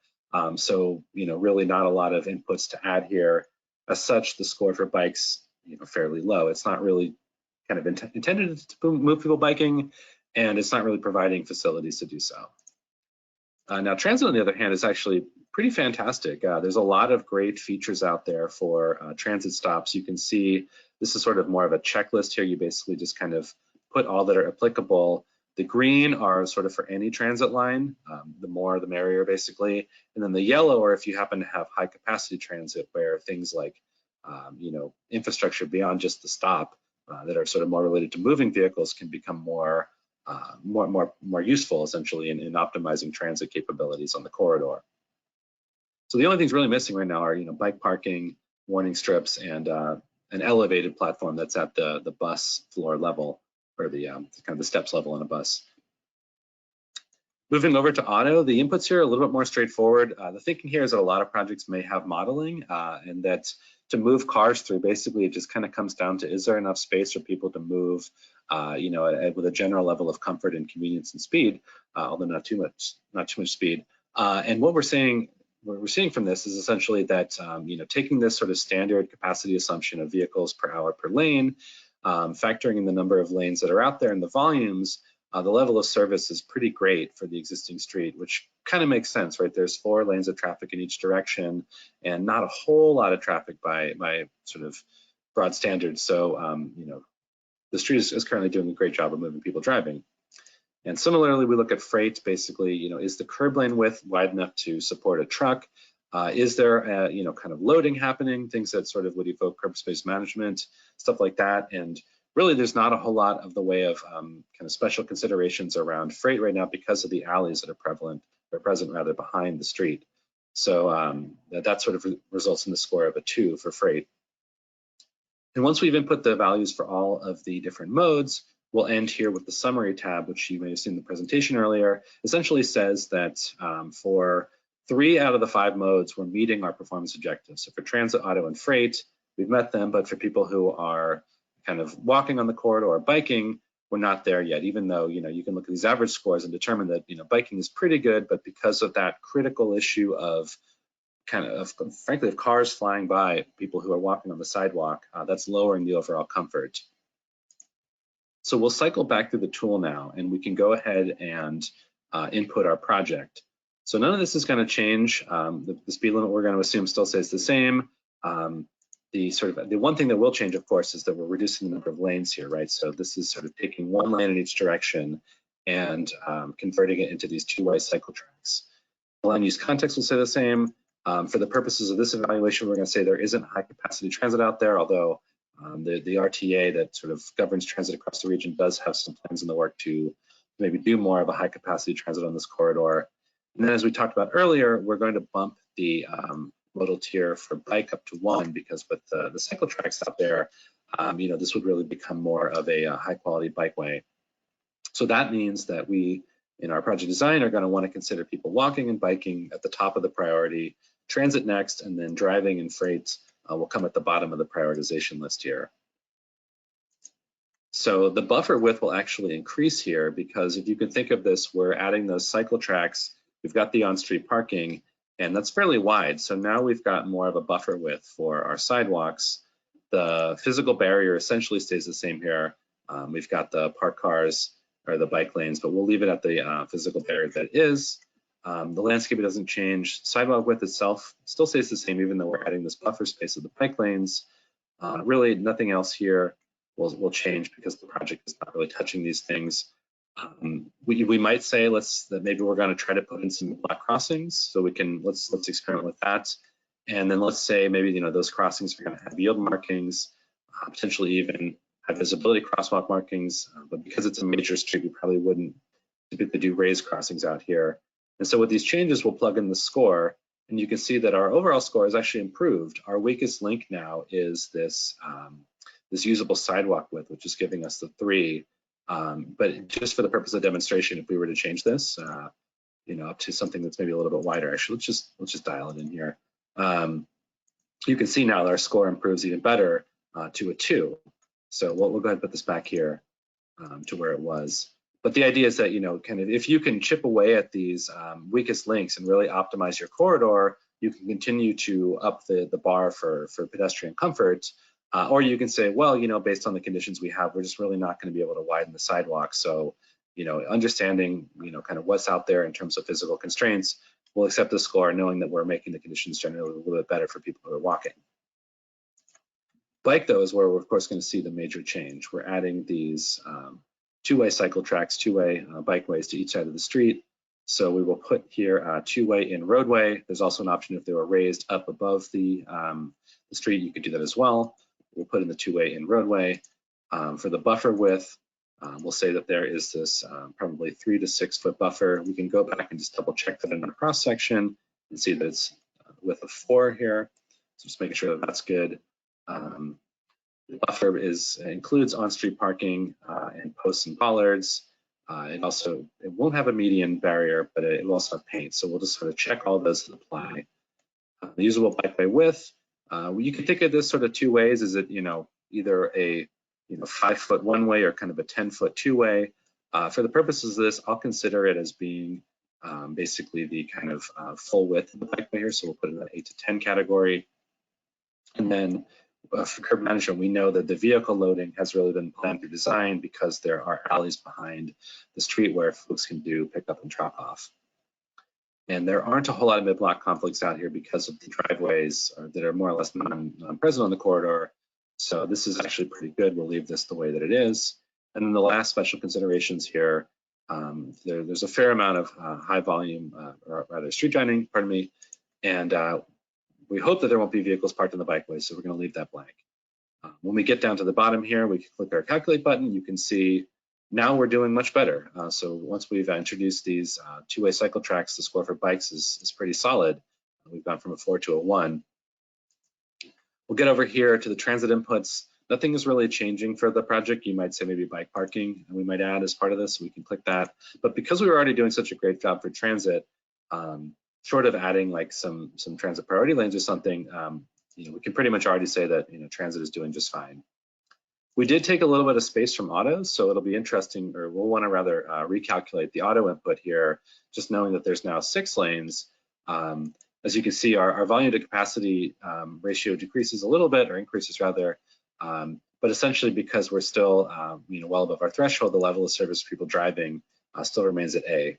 So, really not a lot of inputs to add here. As such, the score for bikes, fairly low. It's not really kind of intended to move people biking, and it's not really providing facilities to do so. Now, transit, on the other hand, is actually pretty fantastic. There's a lot of great features out there for transit stops. You can see this is sort of more of a checklist here. You basically just kind of put all that are applicable. The green are sort of for any transit line, the more the merrier basically. And then the yellow are if you happen to have high capacity transit where things like, infrastructure beyond just the stop that are sort of more related to moving vehicles can become more useful essentially in optimizing transit capabilities on the corridor. So the only things really missing right now are, bike parking, warning strips, and an elevated platform that's at the bus floor level, or the kind of the steps level on a bus. Moving over to auto, the inputs here are a little bit more straightforward. The thinking here is that a lot of projects may have modeling, and that to move cars through, basically it just kind of comes down to, is there enough space for people to move, with a general level of comfort and convenience and speed, although not too much speed. And what we're seeing from this is essentially that, taking this sort of standard capacity assumption of vehicles per hour per lane, factoring in the number of lanes that are out there and the volumes, the level of service is pretty great for the existing street, which kind of makes sense, right? There's 4 lanes of traffic in each direction and not a whole lot of traffic by sort of broad standards. So, the street is currently doing a great job of moving people driving. And similarly, we look at freight, basically, is the curb lane width wide enough to support a truck? Is there, kind of loading happening, things that sort of would evoke curb space management, stuff like that. And really, there's not a whole lot of the way of kind of special considerations around freight right now because of the alleys that are present behind the street. So that sort of results in the score of a 2 for freight. And once we've input the values for all of the different modes, we'll end here with the summary tab, which you may have seen in the presentation earlier. Essentially says that for 3 out of the 5 modes, we're meeting our performance objectives. So for transit, auto, and freight, we've met them, but for people who are kind of walking on the corridor or biking, we're not there yet, even though, you can look at these average scores and determine that, biking is pretty good, but because of that critical issue of frankly, of cars flying by people who are walking on the sidewalk, that's lowering the overall comfort. So we'll cycle back through the tool now, and we can go ahead and input our project. So none of this is going to change. The speed limit we're going to assume still stays the same. The one thing that will change, of course, is that we're reducing the number of lanes here, right? So this is sort of taking 1 lane in each direction and converting it into these 2-way cycle tracks. The land use context will stay the same. For the purposes of this evaluation, we're going to say there isn't high capacity transit out there, although the RTA that sort of governs transit across the region does have some plans in the work to maybe do more of a high capacity transit on this corridor. And then, as we talked about earlier, we're going to bump the modal tier for bike up to 1, because with the cycle tracks out there, this would really become more of a high quality bikeway. So that means that we, in our project design, are going to want to consider people walking and biking at the top of the priority, transit next, and then driving and freight will come at the bottom of the prioritization list here. So the buffer width will actually increase here, because if you can think of this, we're adding those cycle tracks, we've got the on-street parking, and that's fairly wide. So now we've got more of a buffer width for our sidewalks. The physical barrier essentially stays the same here. We've got the parked cars or the bike lanes, but we'll leave it at the physical barrier that is. The landscape doesn't change. Sidewalk width itself still stays the same, even though we're adding this buffer space of the bike lanes. Really nothing else here. will change because the project is not really touching these things. We might say that maybe we're going to try to put in some block crossings, so we can let's experiment with that. And then let's say maybe those crossings are going to have yield markings, potentially even have visibility crosswalk markings. But because it's a major street, we probably wouldn't typically do raised crossings out here. And so with these changes, we'll plug in the score, and you can see that our overall score is actually improved. Our weakest link now is this this usable sidewalk width, which is giving us the 3. But just for the purpose of demonstration, if we were to change this, up to something that's maybe a little bit wider, actually, let's just dial it in here. You can see now that our score improves even better to a 2. So we'll go ahead and put this back here to where it was. But the idea is that, kind of if you can chip away at these weakest links and really optimize your corridor, you can continue to up the bar for pedestrian comfort. Or you can say, well, based on the conditions we have, we're just really not going to be able to widen the sidewalk. So, understanding, kind of what's out there in terms of physical constraints, we'll accept the score knowing that we're making the conditions generally a little bit better for people who are walking. Bike, though, is where we're, of course, going to see the major change. We're adding these two-way cycle tracks, two-way bikeways to each side of the street. So we will put here two-way in roadway. There's also an option if they were raised up above the street, you could do that as well. We'll put in the two-way in roadway. For the buffer width, we'll say that there is this probably 3 to 6 foot buffer. We can go back and just double check that in our cross section and see that it's width of 4 here. So just making sure that that's good. The buffer includes on-street parking and posts and bollards. It won't have a median barrier, but it will also have paint. So we'll just sort of check all those that apply. The usable bikeway width, you can think of this sort of 2 ways. Is it, either a 5 foot one way or kind of a 10 foot 2-way? For the purposes of this, I'll consider it as being basically the kind of full width of the bikeway here. So we'll put it in the 8 to 10 category. And then for curb management, we know that the vehicle loading has really been planned through design because there are alleys behind the street where folks can do pick up and drop off. And there aren't a whole lot of mid-block conflicts out here because of the driveways that are more or less non-present on the corridor. So this is actually pretty good. We'll leave this the way that it is. And then the last special considerations here, there's a fair amount of high volume, or rather street dining, pardon me, and we hope that there won't be vehicles parked on the bikeway, so we're going to leave that blank. When we get down to the bottom here, we can click our calculate button. You can see now we're doing much better. So once we've introduced these two-way cycle tracks, the score for bikes is pretty solid. We've gone from a 4 to a 1. We'll get over here to the transit inputs. Nothing is really changing for the project. You might say maybe bike parking, and we might add as part of this. We can click that. But because we were already doing such a great job for transit, short of adding like some transit priority lanes or something, we can pretty much already say that transit is doing just fine. We did take a little bit of space from autos, so it'll be interesting, or we'll want to rather recalculate the auto input here, just knowing that there's now 6 lanes. As you can see, our volume to capacity ratio decreases a little bit, or increases rather, but essentially because we're still well above our threshold, the level of service for people driving still remains at A.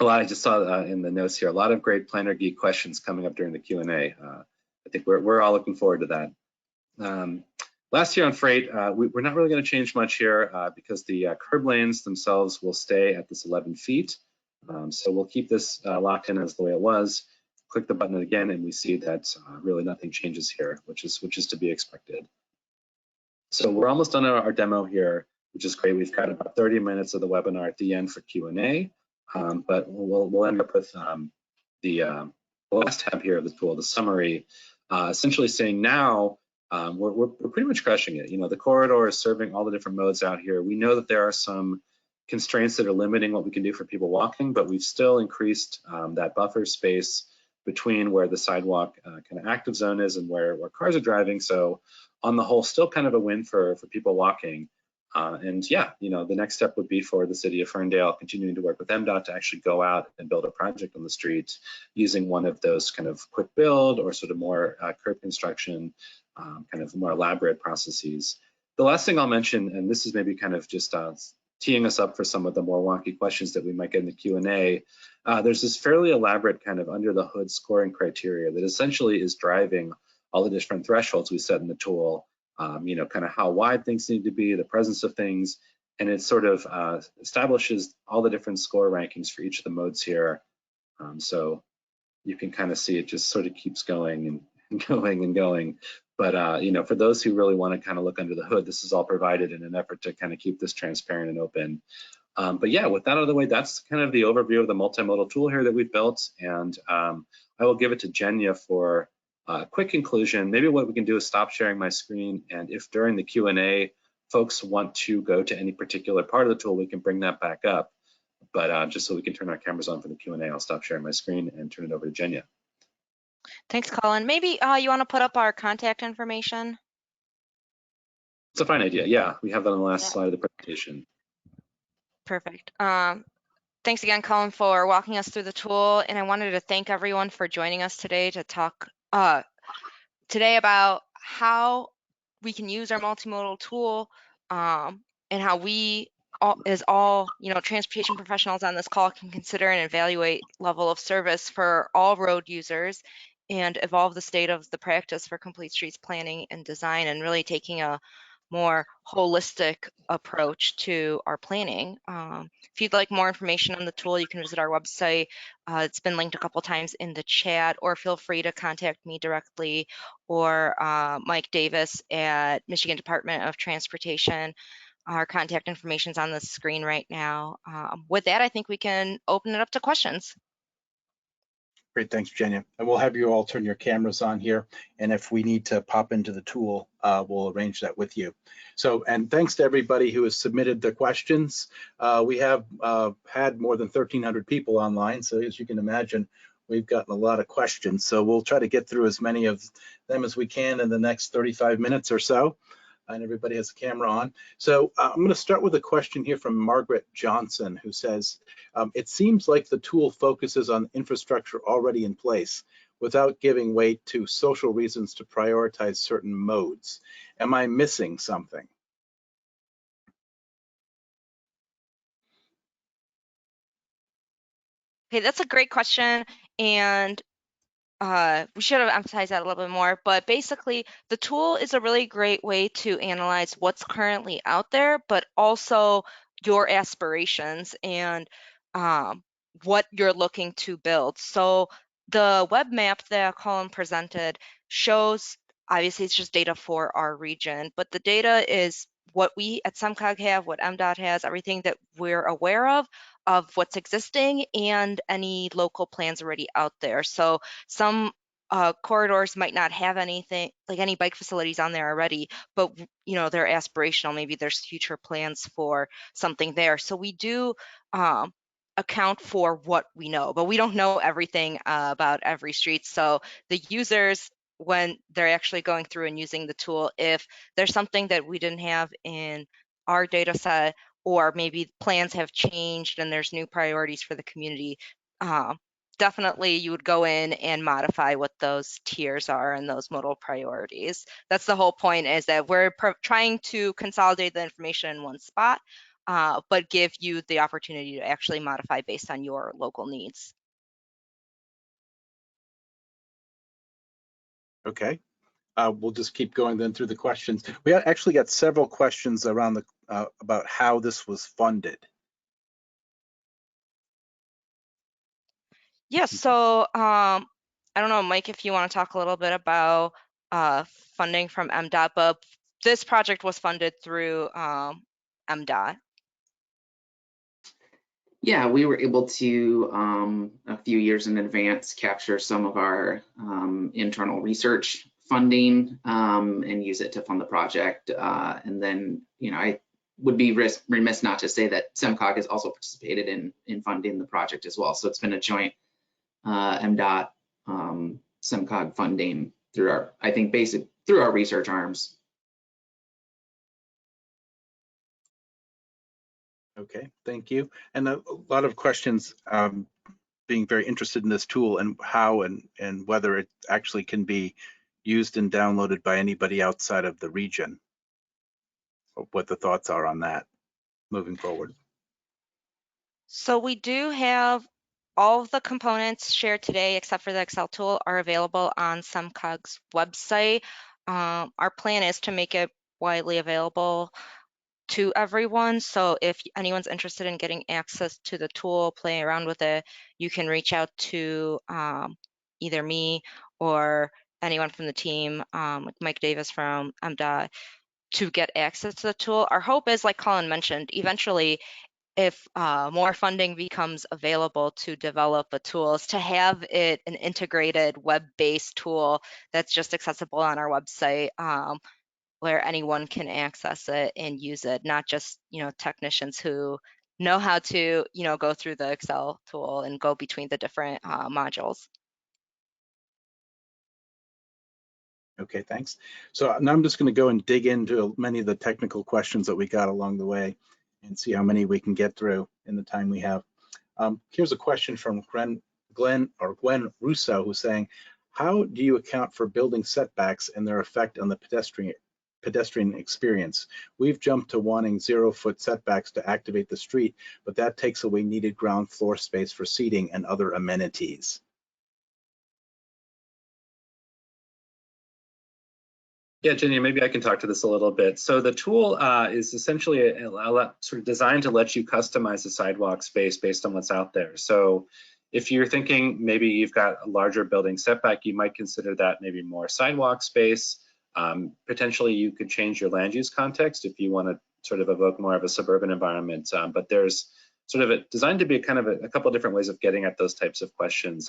I just saw in the notes here, a lot of great Planner Geek questions coming up during the Q&A. I think we're all looking forward to that. Last year on freight, we're not really going to change much here because the curb lanes themselves will stay at this 11 feet. So we'll keep this locked in as the way it was. Click the button again, and we see that really nothing changes here, which is to be expected. So we're almost done our demo here, which is great. We've got about 30 minutes of the webinar at the end for Q&A. But we'll end up with the last tab here of the tool, the summary, essentially saying now we're pretty much crushing it. The corridor is serving all the different modes out here. We know that there are some constraints that are limiting what we can do for people walking, but we've still increased that buffer space between where the sidewalk kind of active zone is and where cars are driving. So on the whole, still kind of a win for people walking. And yeah, the next step would be for the city of Ferndale continuing to work with MDOT to actually go out and build a project on the street using one of those kind of quick build or sort of more curb construction, kind of more elaborate processes. The last thing I'll mention, and this is maybe kind of just teeing us up for some of the more wonky questions that we might get in the Q&A, there's this fairly elaborate kind of under the hood scoring criteria that essentially is driving all the different thresholds we set in the tool. you know, kind of how wide things need to be, the presence of things, and it sort of establishes all the different score rankings for each of the modes here. So you can kind of see it just sort of keeps going and going and going. But you know, for those who really want to kind of look under the hood, this is all provided in an effort to kind of keep this transparent and open. But yeah, with that out of the way, that's kind of the overview of the multimodal tool here that we've built. And I will give it to Jenya for a quick conclusion. Maybe what we can do is stop sharing my screen. And if during the Q&A, folks want to go to any particular part of the tool, we can bring that back up. But just so we can turn our cameras on for the Q&A, I'll stop sharing my screen and turn it over to Jenya. Thanks, Colin. Maybe you want to put up our contact information? It's a fine idea. Yeah, we have that on the last slide of the presentation. Perfect. Thanks again, Colin, for walking us through the tool. And I wanted to thank everyone for joining us today to talk today about how we can use our multimodal tool and how we, all transportation professionals on this call can consider and evaluate level of service for all road users and evolve the state of the practice for complete streets planning and design, and really taking a more holistic approach to our planning. If you'd like more information on the tool, you can visit our website. It's been linked a couple times in the chat, or feel free to contact me directly or Mike Davis at Michigan Department of Transportation. Our contact information is on the screen right now. With that, I think we can open it up to questions. Great, thanks, Jenya. And we'll have you all turn your cameras on here. And if we need to pop into the tool, we'll arrange that with you. So, and thanks to everybody who has submitted the questions. We have had more than 1,300 people online. So as you can imagine, we've gotten a lot of questions. So we'll try to get through as many of them as we can in the next 35 minutes or so. And everybody has a camera on. So I'm going to start with a question here from Margaret Johnson, who says, it seems like the tool focuses on infrastructure already in place without giving weight to social reasons to prioritize certain modes. Am I missing something? Okay, that's a great question. And we should have emphasized that a little bit more, but basically the tool is a really great way to analyze what's currently out there, but also your aspirations and what you're looking to build. So the web map that Colin presented shows, obviously it's just data for our region, but the data is what we at SEMCOG have, what MDOT has, everything that we're aware of what's existing and any local plans already out there. So some corridors might not have anything, like any bike facilities on there already, but they're aspirational. Maybe there's future plans for something there. So we do account for what we know, but we don't know everything about every street. So the users, when they're actually going through and using the tool, if there's something that we didn't have in our data set, or maybe plans have changed and there's new priorities for the community, definitely you would go in and modify what those tiers are and those modal priorities. That's the whole point, is that we're trying to consolidate the information in one spot, but give you the opportunity to actually modify based on your local needs. Okay. We'll just keep going then through the questions. We actually got several questions around the about how this was funded. Yes, so I don't know, Mike, if you want to talk a little bit about funding from MDOT, but this project was funded through MDOT. Yeah, we were able to, a few years in advance, capture some of our internal research funding and use it to fund the project. And then, I would be remiss not to say that SEMCOG has also participated in funding the project as well. So it's been a joint MDOT SEMCOG funding through our, through our research arms. Okay, thank you. And a lot of questions being very interested in this tool and how and whether it actually can be used and downloaded by anybody outside of the region. What the thoughts are on that moving forward. So we do have all of the components shared today, except for the Excel tool, are available on SEMCOG's website. our plan is to make it widely available to everyone. So if anyone's interested in getting access to the tool, playing around with it, you can reach out to either me or anyone from the team, like Mike Davis from MDOT, to get access to the tool. Our hope is, like Colin mentioned, eventually, if more funding becomes available to develop a tool, is to have it an integrated web-based tool that's just accessible on our website, where anyone can access it and use it, not just, technicians who know how to, go through the Excel tool and go between the different modules. Okay, thanks. So now I'm just going to go and dig into many of the technical questions that we got along the way and see how many we can get through in the time we have. Here's a question from Gwen Russo, who's saying, how do you account for building setbacks and their effect on the pedestrian experience? We've jumped to wanting 0-foot setbacks to activate the street, but that takes away needed ground floor space for seating and other amenities. Yeah, Jenny, maybe I can talk to this a little bit. So the tool is essentially sort of designed to let you customize the sidewalk space based on what's out there. So if you're thinking maybe you've got a larger building setback, you might consider that maybe more sidewalk space. Potentially you could change your land use context if you want to sort of evoke more of a suburban environment. But there's sort of designed to be kind of a couple different ways of getting at those types of questions.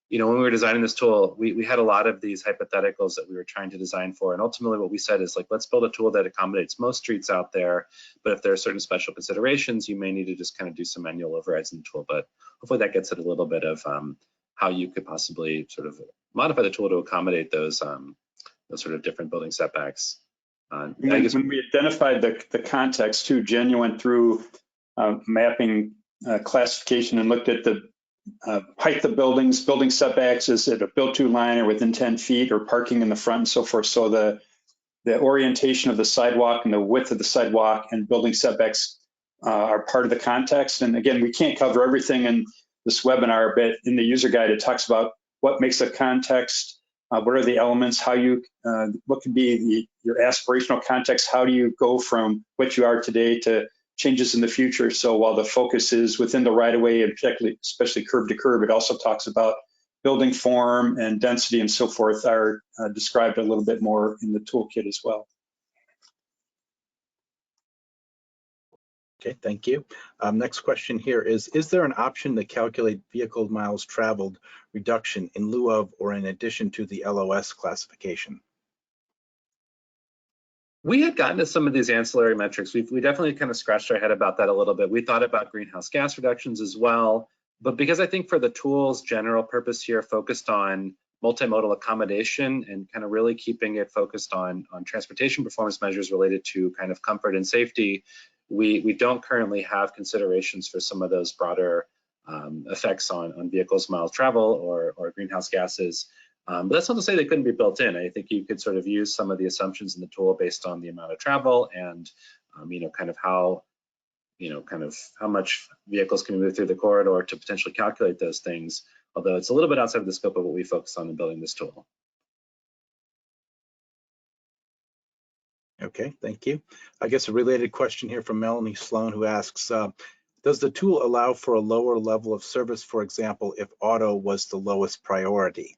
When we were designing this tool, we had a lot of these hypotheticals that we were trying to design for. And ultimately what we said is, like, let's build a tool that accommodates most streets out there. But if there are certain special considerations, you may need to just kind of do some manual overrides in the tool. But hopefully that gets at a little bit of how you could possibly sort of modify the tool to accommodate those sort of different building setbacks. When we identified the context too, Jen went through mapping classification and looked at the height of buildings, building setbacks, is it a built-to line or within 10 feet, or parking in the front and so forth. So the orientation of the sidewalk and the width of the sidewalk and building setbacks are part of the context. And again, we can't cover everything in this webinar, but in the user guide, it talks about what makes a context, what are the elements, how you, what could be your aspirational context, how do you go from what you are today to changes in the future. So while the focus is within the right of way, and particularly, especially curb to curb, it also talks about building form and density and so forth are described a little bit more in the toolkit as well. Okay, thank you. Next question here is there an option to calculate vehicle miles traveled reduction in lieu of or in addition to the LOS classification? We had gotten to some of these ancillary metrics. We definitely kind of scratched our head about that a little bit. We thought about greenhouse gas reductions as well, but because I think for the tool's general purpose here focused on multimodal accommodation and kind of really keeping it focused on transportation performance measures related to kind of comfort and safety, we don't currently have considerations for some of those broader effects on vehicles miles travel or greenhouse gases. But that's not to say they couldn't be built in. I think you could sort of use some of the assumptions in the tool based on the amount of travel and, kind of how much vehicles can move through the corridor to potentially calculate those things, although it's a little bit outside of the scope of what we focus on in building this tool. Okay, thank you. I guess a related question here from Melanie Sloan, who asks, does the tool allow for a lower level of service, for example, if auto was the lowest priority?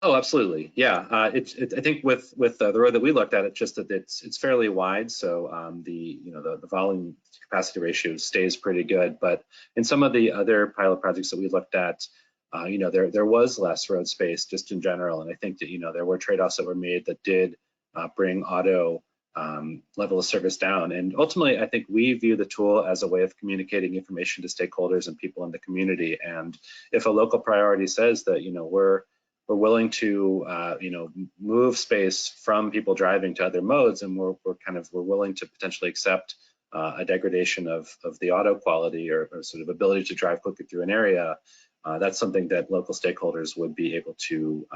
Oh, absolutely. Yeah, I think with the road that we looked at, it's just that it's fairly wide, so the volume capacity ratio stays pretty good. But in some of the other pilot projects that we looked at, there was less road space just in general, and I think that there were trade-offs that were made that did bring auto level of service down. And ultimately, I think we view the tool as a way of communicating information to stakeholders and people in the community. And if a local priority says that we're willing to move space from people driving to other modes, and we're willing to potentially accept a degradation of the auto quality or sort of ability to drive quickly through an area. That's something that local stakeholders would be able to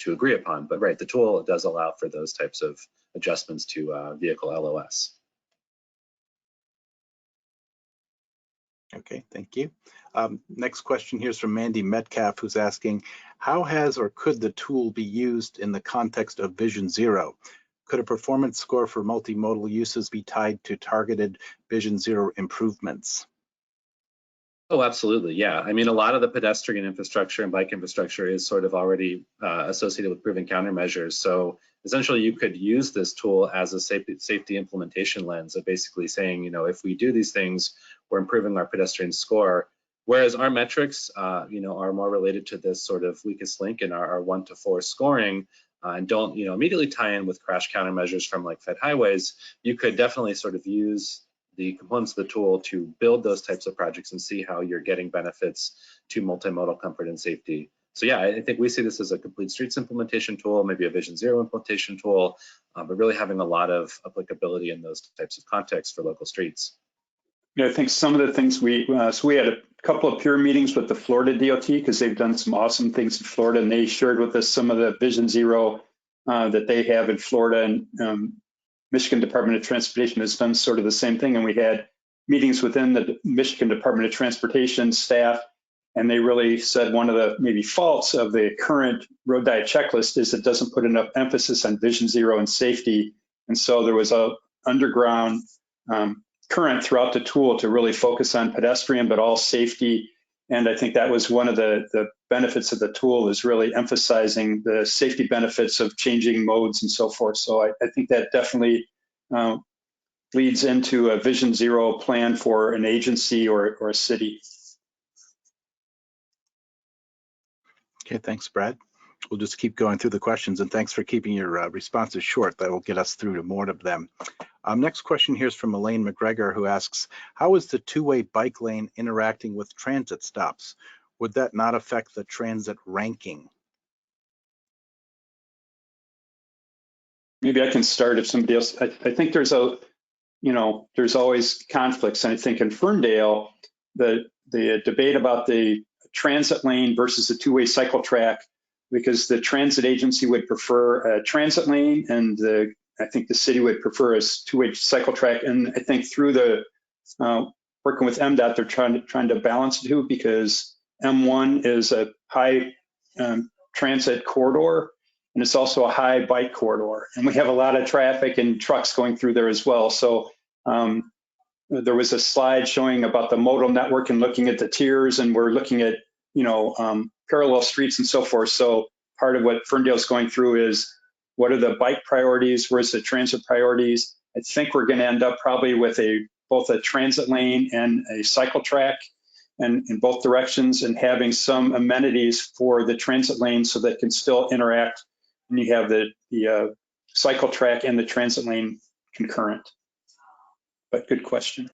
agree upon. But right, the tool does allow for those types of adjustments to vehicle LOS. Okay, thank you. Next question here is from Mandy Metcalf, who's asking, How has or could the tool be used in the context of Vision Zero? Could a performance score for multimodal uses be tied to targeted Vision Zero improvements? Oh, absolutely. Yeah. I mean, a lot of the pedestrian infrastructure and bike infrastructure is sort of already associated with proven countermeasures. So essentially, you could use this tool as a safety implementation lens of basically saying, you know, if we do these things, we're improving our pedestrian score. Whereas our metrics, you know, are more related to this sort of weakest link in our 1 to 4 scoring, and don't, you know, immediately tie in with crash countermeasures from like Fed highways. You could definitely sort of use the components of the tool to build those types of projects and see how you're getting benefits to multimodal comfort and safety. So yeah, I think we see this as a complete streets implementation tool, maybe a Vision Zero implementation tool, but really having a lot of applicability in those types of contexts for local streets. Yeah, I think some of the things so we had a couple of peer meetings with the Florida DOT because they've done some awesome things in Florida, and they shared with us some of the Vision Zero that they have in Florida, and Michigan Department of Transportation has done sort of the same thing. And we had meetings within the Michigan Department of Transportation staff, and they really said one of the maybe faults of the current road diet checklist is it doesn't put enough emphasis on Vision Zero and safety. And so there was a underground current throughout the tool to really focus on pedestrian, but all safety. And I think that was one of the benefits of the tool, is really emphasizing the safety benefits of changing modes and so forth. So I think that definitely leads into a Vision Zero plan for an agency or a city. Okay, thanks, Brad. We'll just keep going through the questions, and thanks for keeping your responses short. That will get us through to more of them. Next question here is from Elaine McGregor, who asks, how is the two-way bike lane interacting with transit stops? Would that not affect the transit ranking? Maybe I can start if somebody else. I think there's there's always conflicts. And I think in Ferndale, the debate about the transit lane versus the two-way cycle track, because the transit agency would prefer a transit lane, and I think the city would prefer a two-way cycle track. And I think through the working with MDOT, they're trying to balance the two, because M1 is a high transit corridor, and it's also a high bike corridor. And we have a lot of traffic and trucks going through there as well. So there was a slide showing about the modal network and looking at the tiers, and we're looking at, parallel streets and so forth. So part of what Ferndale's going through is, what are the bike priorities? Where's the transit priorities? I think we're going to end up probably with both a transit lane and a cycle track, and in both directions, and having some amenities for the transit lane so that can still interact when you have the cycle track and the transit lane concurrent. But good question.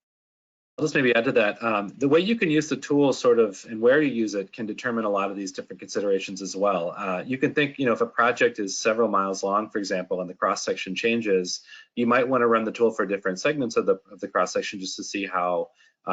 I'll just maybe add to that. The way you can use the tool sort of, and where you use it, can determine a lot of these different considerations as well. You can think, if a project is several miles long, for example, and the cross-section changes, you might want to run the tool for different segments of the cross-section just to see how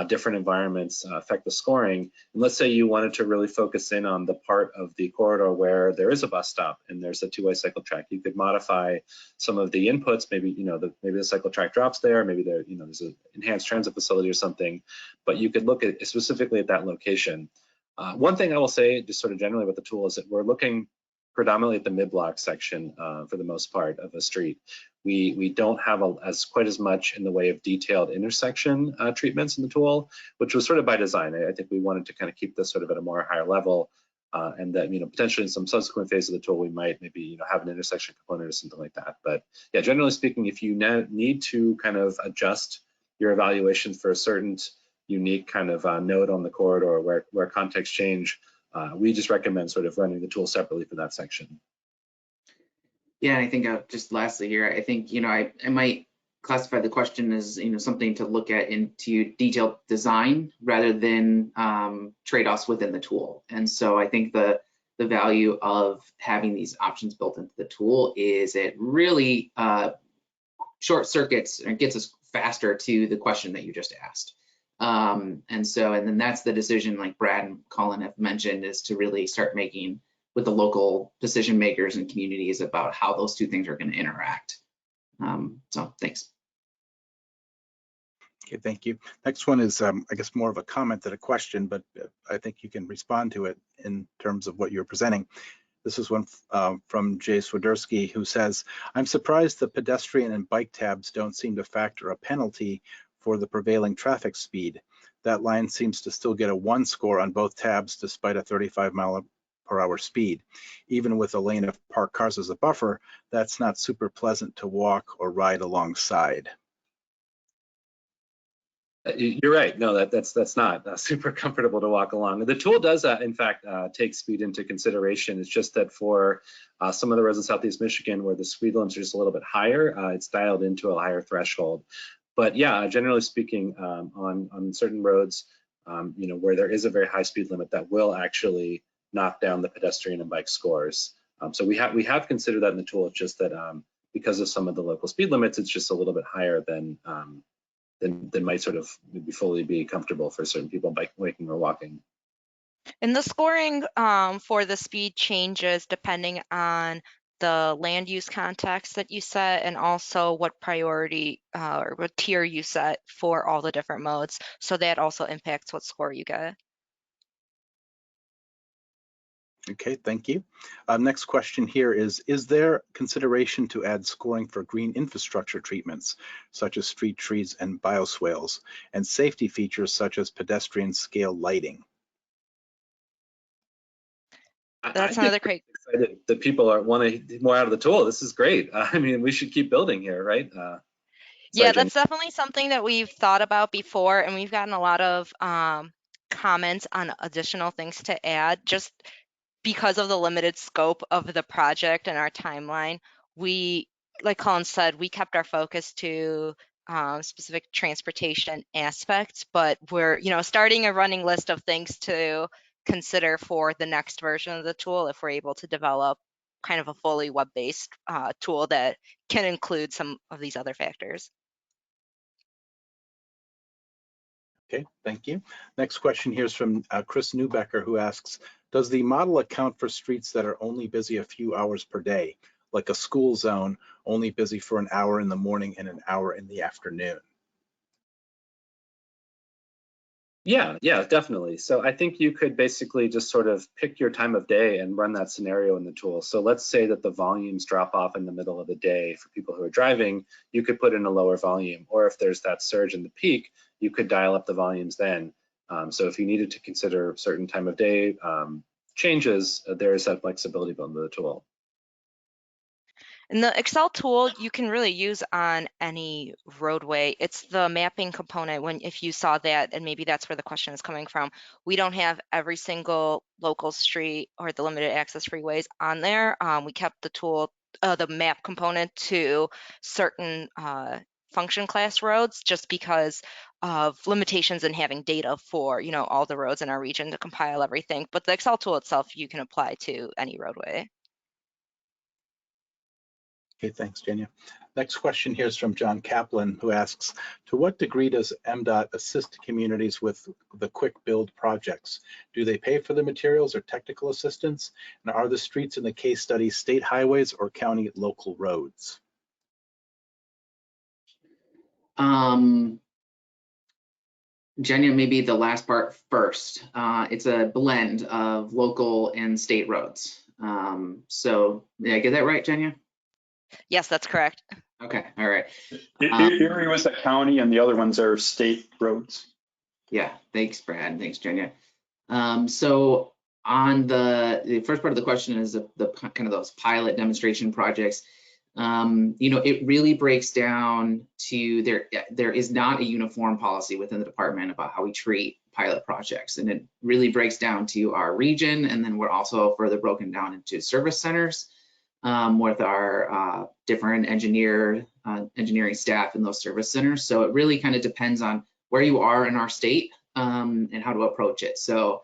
different environments affect the scoring. And let's say you wanted to really focus in on the part of the corridor where there is a bus stop and there's a two-way cycle track. You could modify some of the inputs. Maybe maybe the cycle track drops there. Maybe there's an enhanced transit facility or something. But you could look at specifically at that location. One thing I will say, just sort of generally about the tool, is that we're looking predominantly at the mid-block section for the most part of a street. We don't have quite as much in the way of detailed intersection treatments in the tool, which was sort of by design. I think we wanted to kind of keep this sort of at a more higher level, and that potentially in some subsequent phase of the tool we might maybe have an intersection component or something like that. But yeah, generally speaking, if you need to kind of adjust your evaluation for a certain unique kind of node on the corridor where context change, we just recommend sort of running the tool separately for that section. Yeah, and I think just lastly here, I think, I might classify the question as, something to look at into detailed design rather than trade-offs within the tool. And so I think the value of having these options built into the tool is it really short circuits and gets us faster to the question that you just asked. And then that's the decision, like Brad and Colin have mentioned, is to really start making with the local decision makers and communities about how those two things are going to interact. So thanks. Okay, thank you. Next one is, I guess, more of a comment than a question, but I think you can respond to it in terms of what you're presenting. This is one from Jay Swiderski, who says, I'm surprised the pedestrian and bike tabs don't seem to factor a penalty for the prevailing traffic speed. That line seems to still get a 1 score on both tabs despite a 35-mile-per-hour speed. Even with a lane of parked cars as a buffer, that's not super pleasant to walk or ride alongside. You're right. No, that's not super comfortable to walk along. The tool does, in fact, take speed into consideration. It's just that for some of the roads in Southeast Michigan where the speed limits are just a little bit higher, it's dialed into a higher threshold. But yeah, generally speaking, on certain roads, where there is a very high speed limit, that will actually knock down the pedestrian and bike scores. So we have considered that in the tool. It's just that because of some of the local speed limits, it's just a little bit higher than might sort of fully be comfortable for certain people biking or walking. And the scoring for the speed changes depending on the land use context that you set and also what priority or what tier you set for all the different modes. So that also impacts what score you get. Okay, thank you. Next question here is there consideration to add scoring for green infrastructure treatments, such as street trees and bioswales, and safety features such as pedestrian scale lighting? That's another great. Excited that people want more out of the tool. This is great. I mean, we should keep building here, right? Yeah, that's definitely something that we've thought about before, and we've gotten a lot of comments on additional things to add. Just because of the limited scope of the project and our timeline, we, like Colin said, we kept our focus to specific transportation aspects, but we're, starting a running list of things to consider for the next version of the tool if we're able to develop kind of a fully web-based tool that can include some of these other factors. Okay, thank you. Next question here is from Chris Newbecker, who asks, does the model account for streets that are only busy a few hours per day, like a school zone, only busy for an hour in the morning and an hour in the afternoon? Yeah, definitely. So I think you could basically just sort of pick your time of day and run that scenario in the tool. So let's say that the volumes drop off in the middle of the day for people who are driving, you could put in a lower volume. Or if there's that surge in the peak, you could dial up the volumes then. So if you needed to consider certain time of day changes, there is that flexibility built into the tool. And the Excel tool you can really use on any roadway. It's the mapping component if you saw that, and maybe that's where the question is coming from. We don't have every single local street or the limited access freeways on there. We kept the tool, the map component to certain function class roads just because of limitations in having data for, all the roads in our region to compile everything. But the Excel tool itself, you can apply to any roadway. Okay, thanks, Jenya. Next question here is from John Kaplan, who asks, to what degree does MDOT assist communities with the quick build projects? Do they pay for the materials or technical assistance? And are the streets in the case study state highways or county local roads? Jenya, maybe the last part first. It's a blend of local and state roads. So did I get that right, Jenya? Yes, that's correct. Okay, all right. Erie was a county and the other ones are state roads. Yeah, thanks, Brad. Thanks, Jenya. So on the first part of the question is the kind of those pilot demonstration projects. It really breaks down to there is not a uniform policy within the department about how we treat pilot projects, and it really breaks down to our region, and then we're also further broken down into service centers with our different engineering staff in those service centers. So it really kind of depends on where you are in our state and how to approach it. So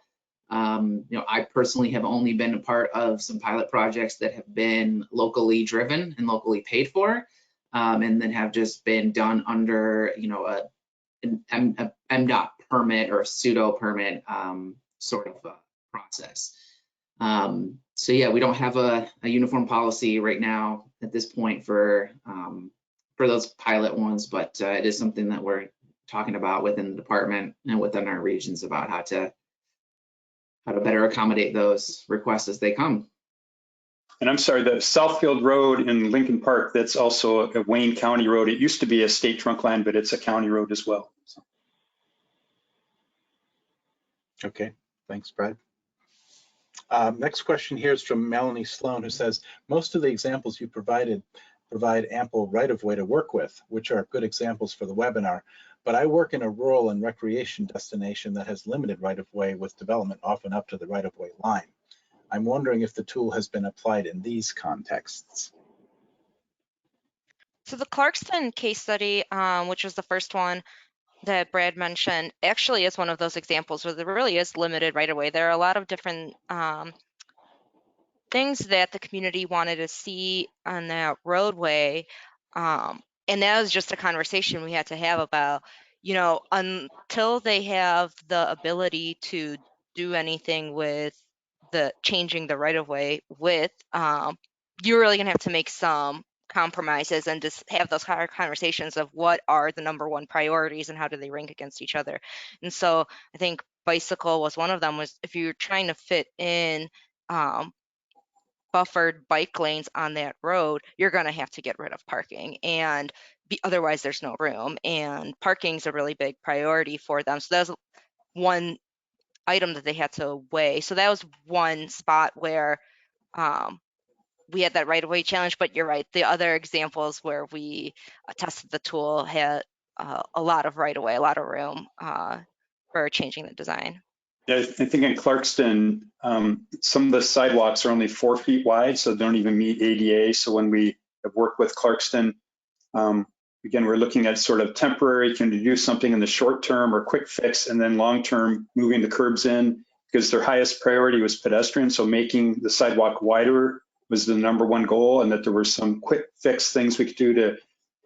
I personally have only been a part of some pilot projects that have been locally driven and locally paid for, and then have just been done under, an MDOT permit or a pseudo permit sort of process. So yeah, we don't have a uniform policy right now at this point for those pilot ones, but it is something that we're talking about within the department and within our regions about how to better accommodate those requests as they come. And I'm sorry, the Southfield Road in Lincoln Park, that's also a Wayne County road. It used to be a state trunk line, but it's a county road as well. So. Okay, thanks, Brad. Next question here is from Melanie Sloan, who says, most of the examples you provided provide ample right-of-way to work with, which are good examples for the webinar. But I work in a rural and recreation destination that has limited right-of-way with development often up to the right-of-way line. I'm wondering if the tool has been applied in these contexts. So the Clarkston case study, which was the first one that Brad mentioned, actually is one of those examples where there really is limited right away. There are a lot of different things that the community wanted to see on that roadway. And that was just a conversation we had to have about, you know, until they have the ability to do anything with the changing the right of way with, you're really gonna have to make some compromises and just have those conversations of what are the #1 priorities and how do they rank against each other. And so I think bicycle was one of them. Was if you're trying to fit in buffered bike lanes on that road, you're going to have to get rid of parking, and otherwise there's no room, and parking's a really big priority for them. So that was one item that they had to weigh. So that was one spot where we had that right-of-way challenge. But you're right, the other examples where we tested the tool had a lot of right-of-way, a lot of room for changing the design. Yeah, I think in Clarkston, some of the sidewalks are only 4 feet wide, so they don't even meet ADA. So when we have worked with Clarkston, again, we're looking at sort of temporary, can you do something in the short term or quick fix, and then long term, moving the curbs in, because their highest priority was pedestrians. So making the sidewalk wider was the #1 goal, and that there were some quick fix things we could do to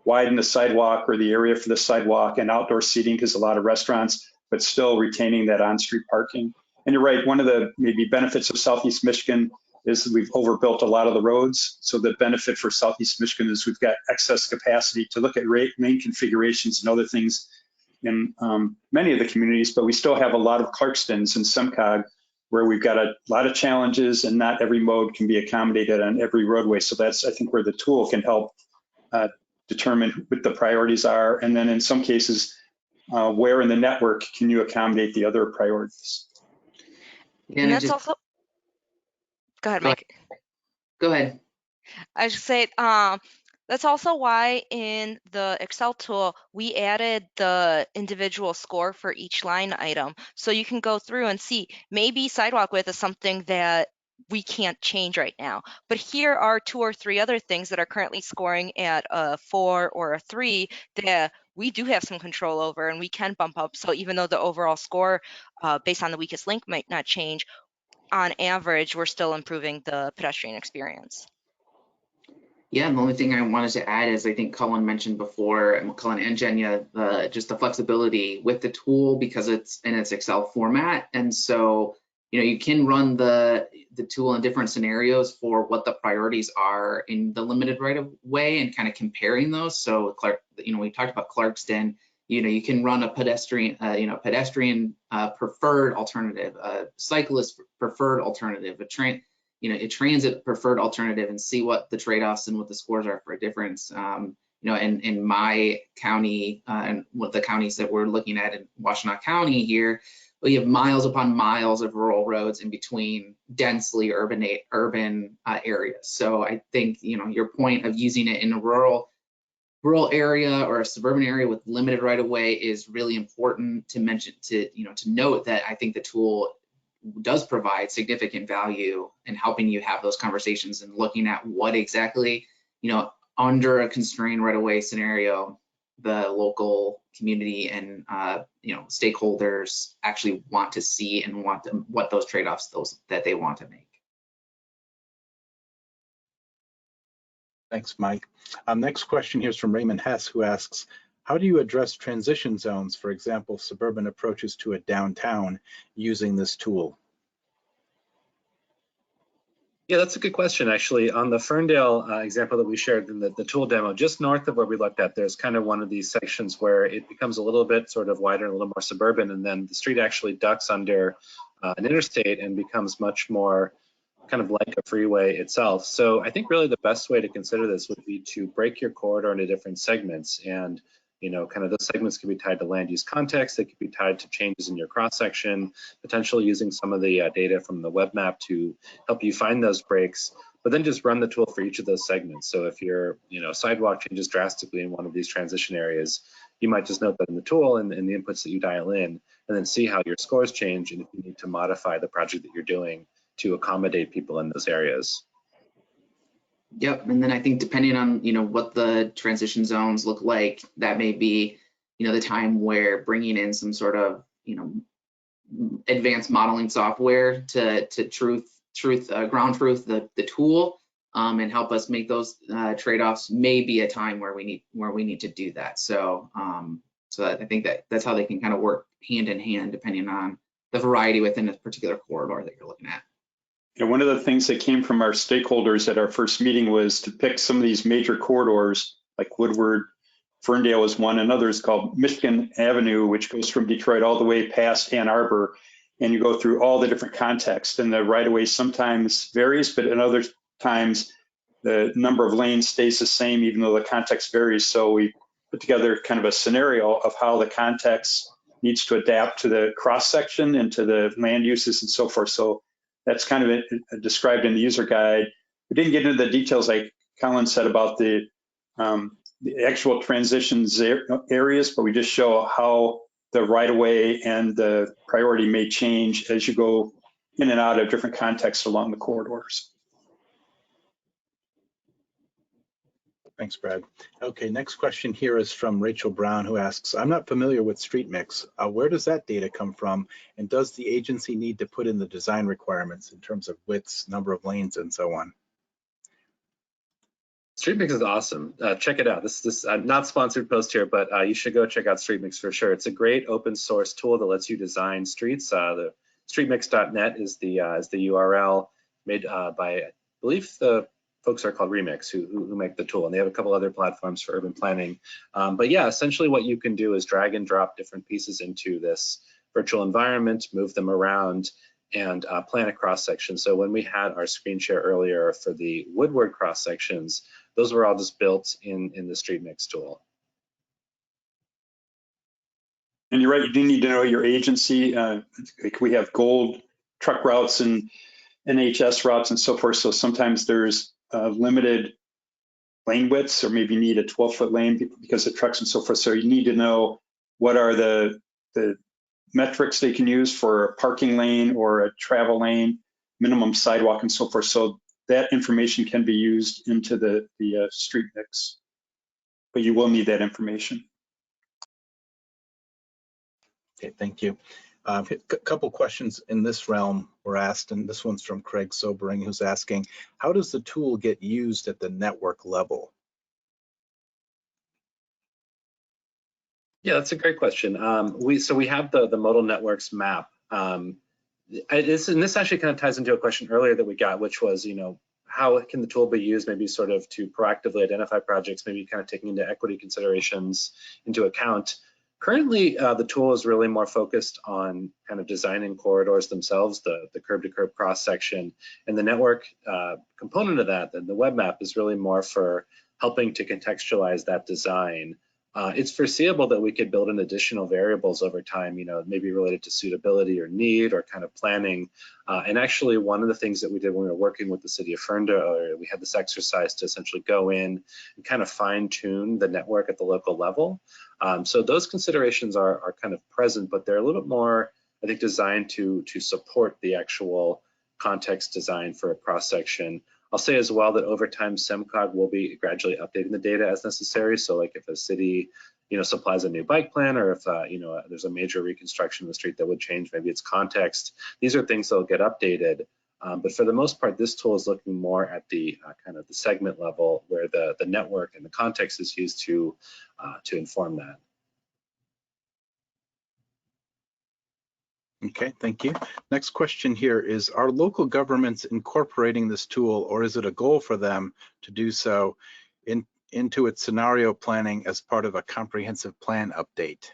widen the sidewalk or the area for the sidewalk and outdoor seating, because a lot of restaurants, but still retaining that on-street parking. And you're right, one of the maybe benefits of Southeast Michigan is we've overbuilt a lot of the roads. So the benefit for Southeast Michigan is we've got excess capacity to look at lane configurations and other things in many of the communities, but we still have a lot of Clarkstons and SEMCOG where we've got a lot of challenges and not every mode can be accommodated on every roadway. So that's, I think, where the tool can help determine what the priorities are. And then in some cases, where in the network can you accommodate the other priorities? And that's also, go ahead, Mike. Go ahead. I should say, that's also why in the Excel tool, we added the individual score for each line item. So you can go through and see, maybe sidewalk width is something that we can't change right now, but here are 2 or 3 other things that are currently scoring at a 4 or a 3 that we do have some control over and we can bump up. So even though the overall score based on the weakest link might not change, on average, we're still improving the pedestrian experience. Yeah, and the only thing I wanted to add is I think Cullen mentioned before, Cullen and Jenya, just the flexibility with the tool because it's in its Excel format. And so, you know, you can run the tool in different scenarios for what the priorities are in the limited right of way and kind of comparing those. So, you know, we talked about Clarkston, you know, you can run a pedestrian, pedestrian preferred alternative, a cyclist preferred alternative, a transit preferred alternative, and see what the trade-offs and what the scores are for a difference. You know, in my county and what the counties that we're looking at in Washtenaw County here, we have miles upon miles of rural roads in between densely urban areas. So I think, you know, your point of using it in a rural area or a suburban area with limited right of way is really important to mention, to note that I think the tool does provide significant value in helping you have those conversations and looking at what exactly, you know, under a constrained right of way scenario, the local community and you know, stakeholders actually want to see and what those trade-offs that they want to make. Thanks, Mike. Next question here is from Raymond Hess, who asks, how do you address transition zones, for example, suburban approaches to a downtown using this tool? Yeah, that's a good question, actually. On the Ferndale example that we shared in the tool demo, just north of where we looked at, there's kind of one of these sections where it becomes a little bit sort of wider and a little more suburban, and then the street actually ducks under an interstate and becomes much more kind of like a freeway itself. So I think really the best way to consider this would be to break your corridor into different segments. And, you know, kind of those segments can be tied to land use context. They could be tied to changes in your cross section, potentially using some of the data from the web map to help you find those breaks, but then just run the tool for each of those segments. So if your, you know, sidewalk changes drastically in one of these transition areas, you might just note that in the tool and the inputs that you dial in, and then see how your scores change and if you need to modify the project that you're doing to accommodate people in those areas. Yep, and then I think depending on, you know, what the transition zones look like, that may be, you know, the time where bringing in some sort of, you know, advanced modeling software to ground truth the tool and help us make those trade-offs may be a time where we need to do that. So so I think that's how they can kind of work hand in hand depending on the variety within a particular corridor that you're looking at. You know, one of the things that came from our stakeholders at our first meeting was to pick some of these major corridors, like Woodward, Ferndale is one, another is called Michigan Avenue, which goes from Detroit all the way past Ann Arbor, and you go through all the different contexts. And the right-of-way sometimes varies, but in other times, the number of lanes stays the same, even though the context varies. So we put together kind of a scenario of how the context needs to adapt to the cross-section and to the land uses and so forth. So that's kind of described in the user guide. We didn't get into the details, like Colin said, about the actual transitions areas, but we just show how the right-of-way and the priority may change as you go in and out of different contexts along the corridors. Thanks, Brad. Okay, next question here is from Rachel Brown, who asks, I'm not familiar with street mix. Where does that data come from? And does the agency need to put in the design requirements in terms of widths, number of lanes, and so on? StreetMix is awesome. Check it out. This is not sponsored post here, but you should go check out StreetMix for sure. It's a great open source tool that lets you design streets. The streetmix.net is the URL made by, I believe the folks are called Remix who make the tool, and they have a couple other platforms for urban planning. But yeah, essentially what you can do is drag and drop different pieces into this virtual environment, move them around, and plan a cross section. So when we had our screen share earlier for the Woodward cross sections, those were all just built in the StreetMix tool. And you're right, you do need to know your agency. Like we have gold truck routes and NHS routes and so forth. So sometimes there's limited lane widths, or maybe you need a 12-foot lane because of trucks and so forth. So you need to know what are the metrics they can use for a parking lane or a travel lane, minimum sidewalk and so forth. So that information can be used into the street mix, but you will need that information. Okay, thank you. A couple questions in this realm were asked, and this one's from Craig Sobering, who's asking, how does the tool get used at the network level? Yeah, that's a great question. We have the modal networks map. This actually kind of ties into a question earlier that we got, which was, you know, how can the tool be used maybe sort of to proactively identify projects, maybe kind of taking into equity considerations into account. Currently, the tool is really more focused on kind of designing corridors themselves, the curb-to-curb cross-section, and the network component of that, the web map, is really more for helping to contextualize that design. It's foreseeable that we could build in additional variables over time, you know, maybe related to suitability or need or kind of planning. And actually, one of the things that we did when we were working with the city of Ferndale, we had this exercise to essentially go in and kind of fine tune the network at the local level. So those considerations are kind of present, but they're a little bit more, I think, designed to support the actual context design for a cross section. I'll say as well that over time, SEMCOG will be gradually updating the data as necessary. So like if a city, you know, supplies a new bike plan, or if, you know, there's a major reconstruction of the street that would change maybe its context, these are things that will get updated. But for the most part, this tool is looking more at the kind of the segment level where the network and the context is used to inform that. Okay, thank you. Next question here is, are local governments incorporating this tool, or is it a goal for them to do so into its scenario planning as part of a comprehensive plan update?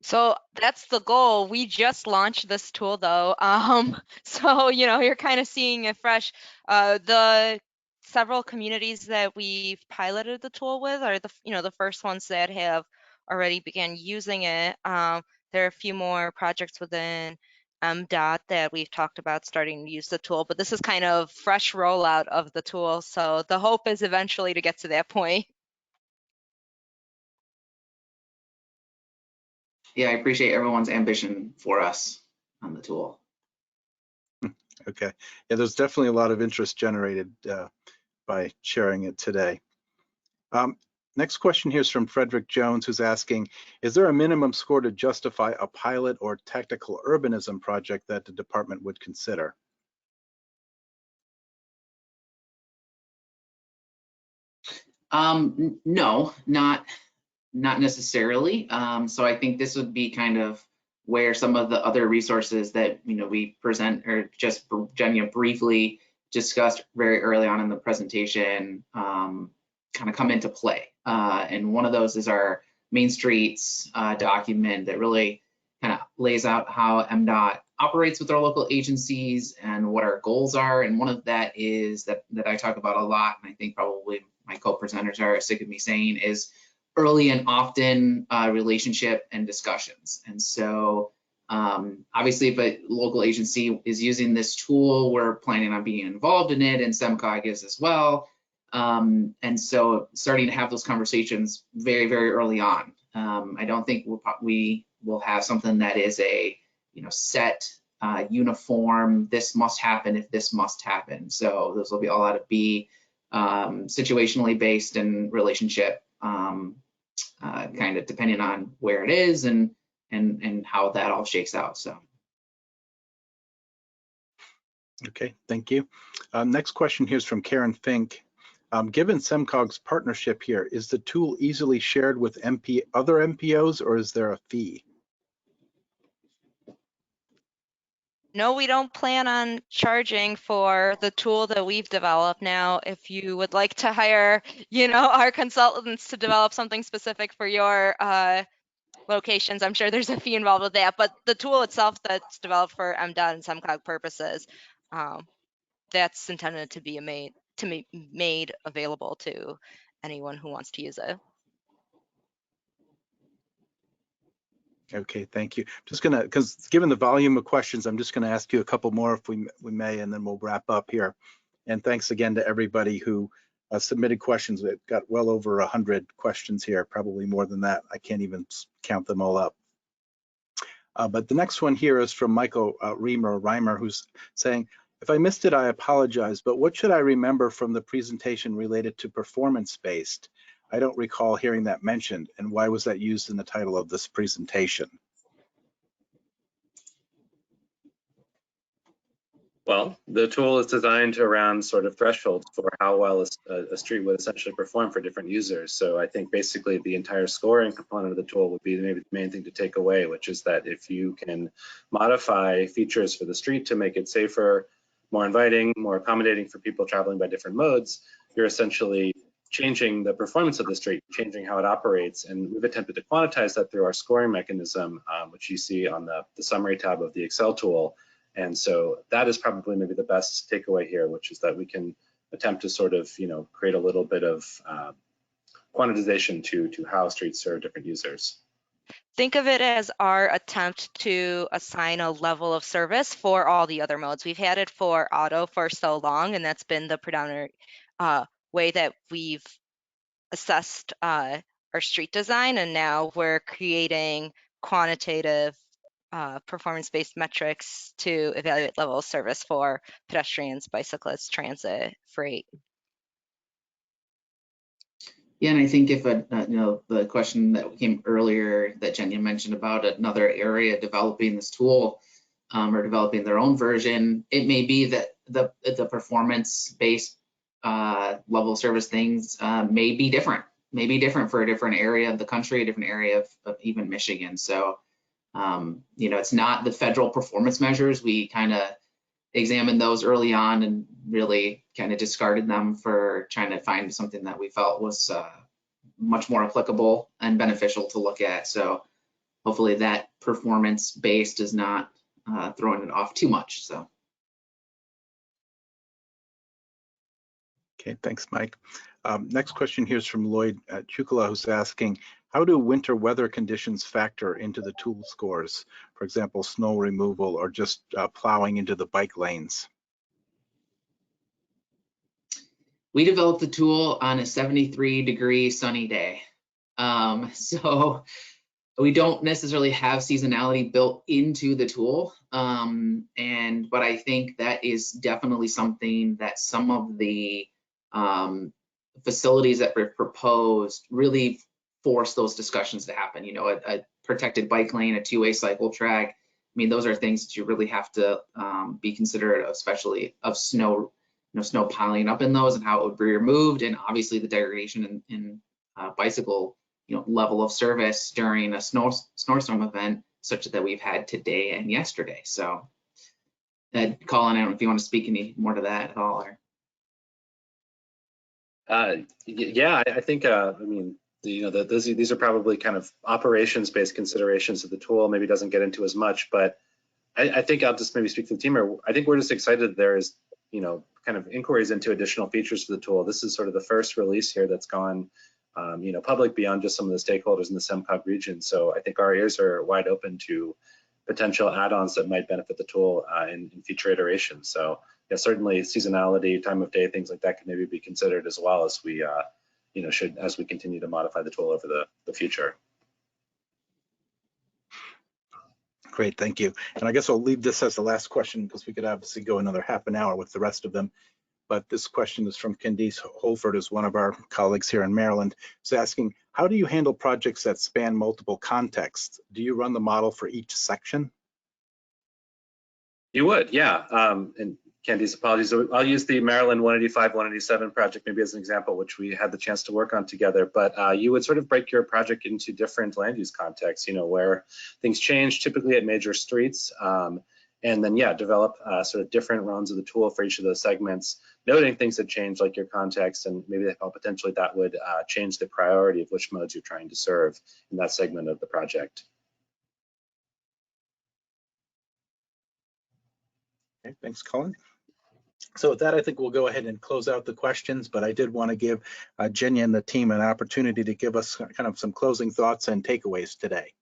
So that's the goal. We just launched this tool though. So, you're kind of seeing it fresh. The several communities that we've piloted the tool with are the first ones that have already began using it. There are a few more projects within MDOT that we've talked about starting to use the tool, but this is kind of fresh rollout of the tool. So the hope is eventually to get to that point. Yeah, I appreciate everyone's ambition for us on the tool. Okay, yeah, there's definitely a lot of interest generated by sharing it today. Next question here is from Frederick Jones, who's asking, is there a minimum score to justify a pilot or technical urbanism project that the department would consider? No, not necessarily. So I think this would be kind of where some of the other resources that we present, or just Jenya briefly discussed very early on in the presentation, kind of come into play. And one of those is our Main Streets document that really kind of lays out how MDOT operates with our local agencies and what our goals are. And one of that is that I talk about a lot, and I think probably my co-presenters are sick of me saying, is early and often relationship and discussions. And so obviously, if a local agency is using this tool, we're planning on being involved in it, and SEMCOG is as well. And so starting to have those conversations very, very early on. I don't think we will have something that is a set uniform, this must happen if this must happen. So those will be all out of be situationally based and relationship, kind of depending on where it is and how that all shakes out. So. Okay, thank you. Next question here is from Karen Fink. Given SEMCOG's partnership here, is the tool easily shared with other MPOs, or is there a fee? No, we don't plan on charging for the tool that we've developed. Now, if you would like to hire, our consultants to develop something specific for your locations, I'm sure there's a fee involved with that. But the tool itself that's developed for MDOT and SEMCOG purposes, that's intended to be made available to anyone who wants to use it. Okay, thank you. Just gonna, because given the volume of questions, I'm just gonna ask you a couple more if we may, and then we'll wrap up here. And thanks again to everybody who submitted questions. We've got well over 100 questions here, probably more than that. I can't even count them all up. But the next one here is from Michael Reimer, who's saying, if I missed it, I apologize, but what should I remember from the presentation related to performance-based? I don't recall hearing that mentioned, and why was that used in the title of this presentation? Well, the tool is designed around sort of thresholds for how well a street would essentially perform for different users. So I think basically the entire scoring component of the tool would be maybe the main thing to take away, which is that if you can modify features for the street to make it safer, more inviting, more accommodating for people traveling by different modes, you're essentially changing the performance of the street, changing how it operates. And we've attempted to quantize that through our scoring mechanism, which you see on the summary tab of the Excel tool. And so that is probably maybe the best takeaway here, which is that we can attempt to sort of, create a little bit of quantization to how streets serve different users. Think of it as our attempt to assign a level of service for all the other modes. We've had it for auto for so long, and that's been the predominant way that we've assessed our street design. And now we're creating quantitative performance-based metrics to evaluate level of service for pedestrians, bicyclists, transit, freight. Yeah, and I think if the question that came earlier that Jenya mentioned about another area developing this tool or developing their own version, it may be that the performance-based level of service things may be different for a different area of the country, a different area of even Michigan. So It's not the federal performance measures. We kind of examined those early on and really kind of discarded them for trying to find something that we felt was much more applicable and beneficial to look at. So hopefully that performance based is not throwing it off too much. So. Okay, thanks, Mike. Next question here is from Lloyd Chukula, who's asking, how do winter weather conditions factor into the tool scores? For example, snow removal or just plowing into the bike lanes? We developed the tool on a 73-degree sunny day. So we don't necessarily have seasonality built into the tool. But I think that is definitely something that some of the facilities that were proposed really force those discussions to happen. A protected bike lane, a two-way cycle track. I mean, those are things that you really have to be considerate, especially of snow, snow piling up in those and how it would be removed, and obviously the degradation in bicycle, level of service during a snowstorm event, such that we've had today and yesterday. So, Colin, I don't know if you want to speak any more to that at all, or. Yeah, I think, I mean, these are probably kind of operations-based considerations that the tool maybe doesn't get into as much, but I think I'll just maybe speak to the team here. I think we're just excited there is, kind of inquiries into additional features for the tool. This is sort of the first release here that's gone, public beyond just some of the stakeholders in the SEMCOG region. So I think our ears are wide open to potential add-ons that might benefit the tool in future iterations. So yeah, certainly seasonality, time of day, things like that can maybe be considered as well as we, as we continue to modify the tool over the future. Great, thank you. And I guess I'll leave this as the last question because we could obviously go another half an hour with the rest of them. But this question is from Candice Holford, who's one of our colleagues here in Maryland. It's asking, how do you handle projects that span multiple contexts? Do you run the model for each section? You would, yeah. And Candice, apologies. I'll use the Maryland 185, 187 project maybe as an example, which we had the chance to work on together. But you would sort of break your project into different land use contexts, where things change, typically at major streets. And then, yeah, develop sort of different runs of the tool for each of those segments, noting things that change, like your context, and maybe potentially that would change the priority of which modes you're trying to serve in that segment of the project. Okay, thanks, Colin. So with that, I think we'll go ahead and close out the questions, but I did want to give Jenya and the team an opportunity to give us kind of some closing thoughts and takeaways today.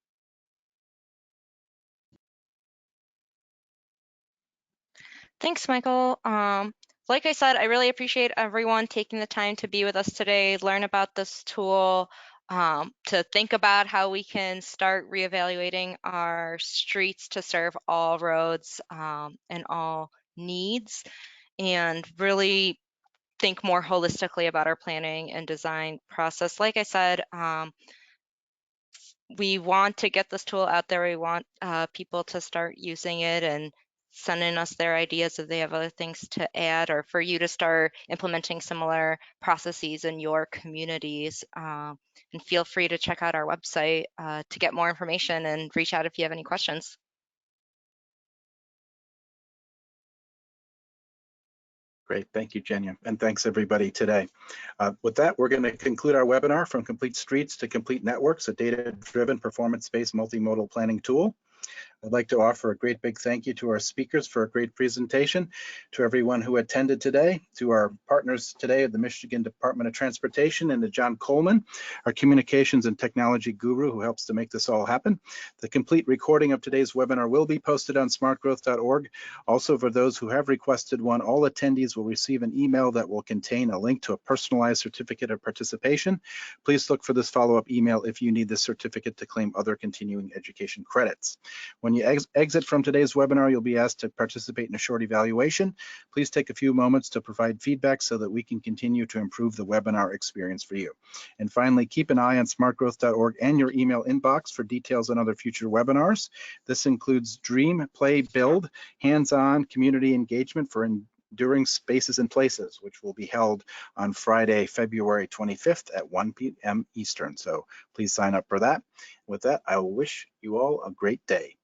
Thanks, Michael. Like I said, I really appreciate everyone taking the time to be with us today, learn about this tool, to think about how we can start reevaluating our streets to serve all roads and all needs, and really think more holistically about our planning and design process. Like I said, we want to get this tool out there. We want people to start using it and sending us their ideas if they have other things to add, or for you to start implementing similar processes in your communities. And feel free to check out our website to get more information and reach out if you have any questions. Great, thank you, Jenya, and thanks everybody today. With that, we're going to conclude our webinar, From Complete Streets to Complete Networks, a data-driven, performance-based multimodal planning tool. I'd like to offer a great big thank you to our speakers for a great presentation, to everyone who attended today, to our partners today at the Michigan Department of Transportation, and to John Coleman, our communications and technology guru who helps to make this all happen. The complete recording of today's webinar will be posted on smartgrowth.org. Also, for those who have requested one, all attendees will receive an email that will contain a link to a personalized certificate of participation. Please look for this follow-up email if you need this certificate to claim other continuing education credits. When you exit from today's webinar, you'll be asked to participate in a short evaluation. Please take a few moments to provide feedback so that we can continue to improve the webinar experience for you. And finally, keep an eye on smartgrowth.org and your email inbox for details on other future webinars. This includes Dream, Play, Build, hands-on community engagement for during Spaces and Places, which will be held on Friday, February 25th at 1 p.m. Eastern. So please sign up for that. With that, I will wish you all a great day.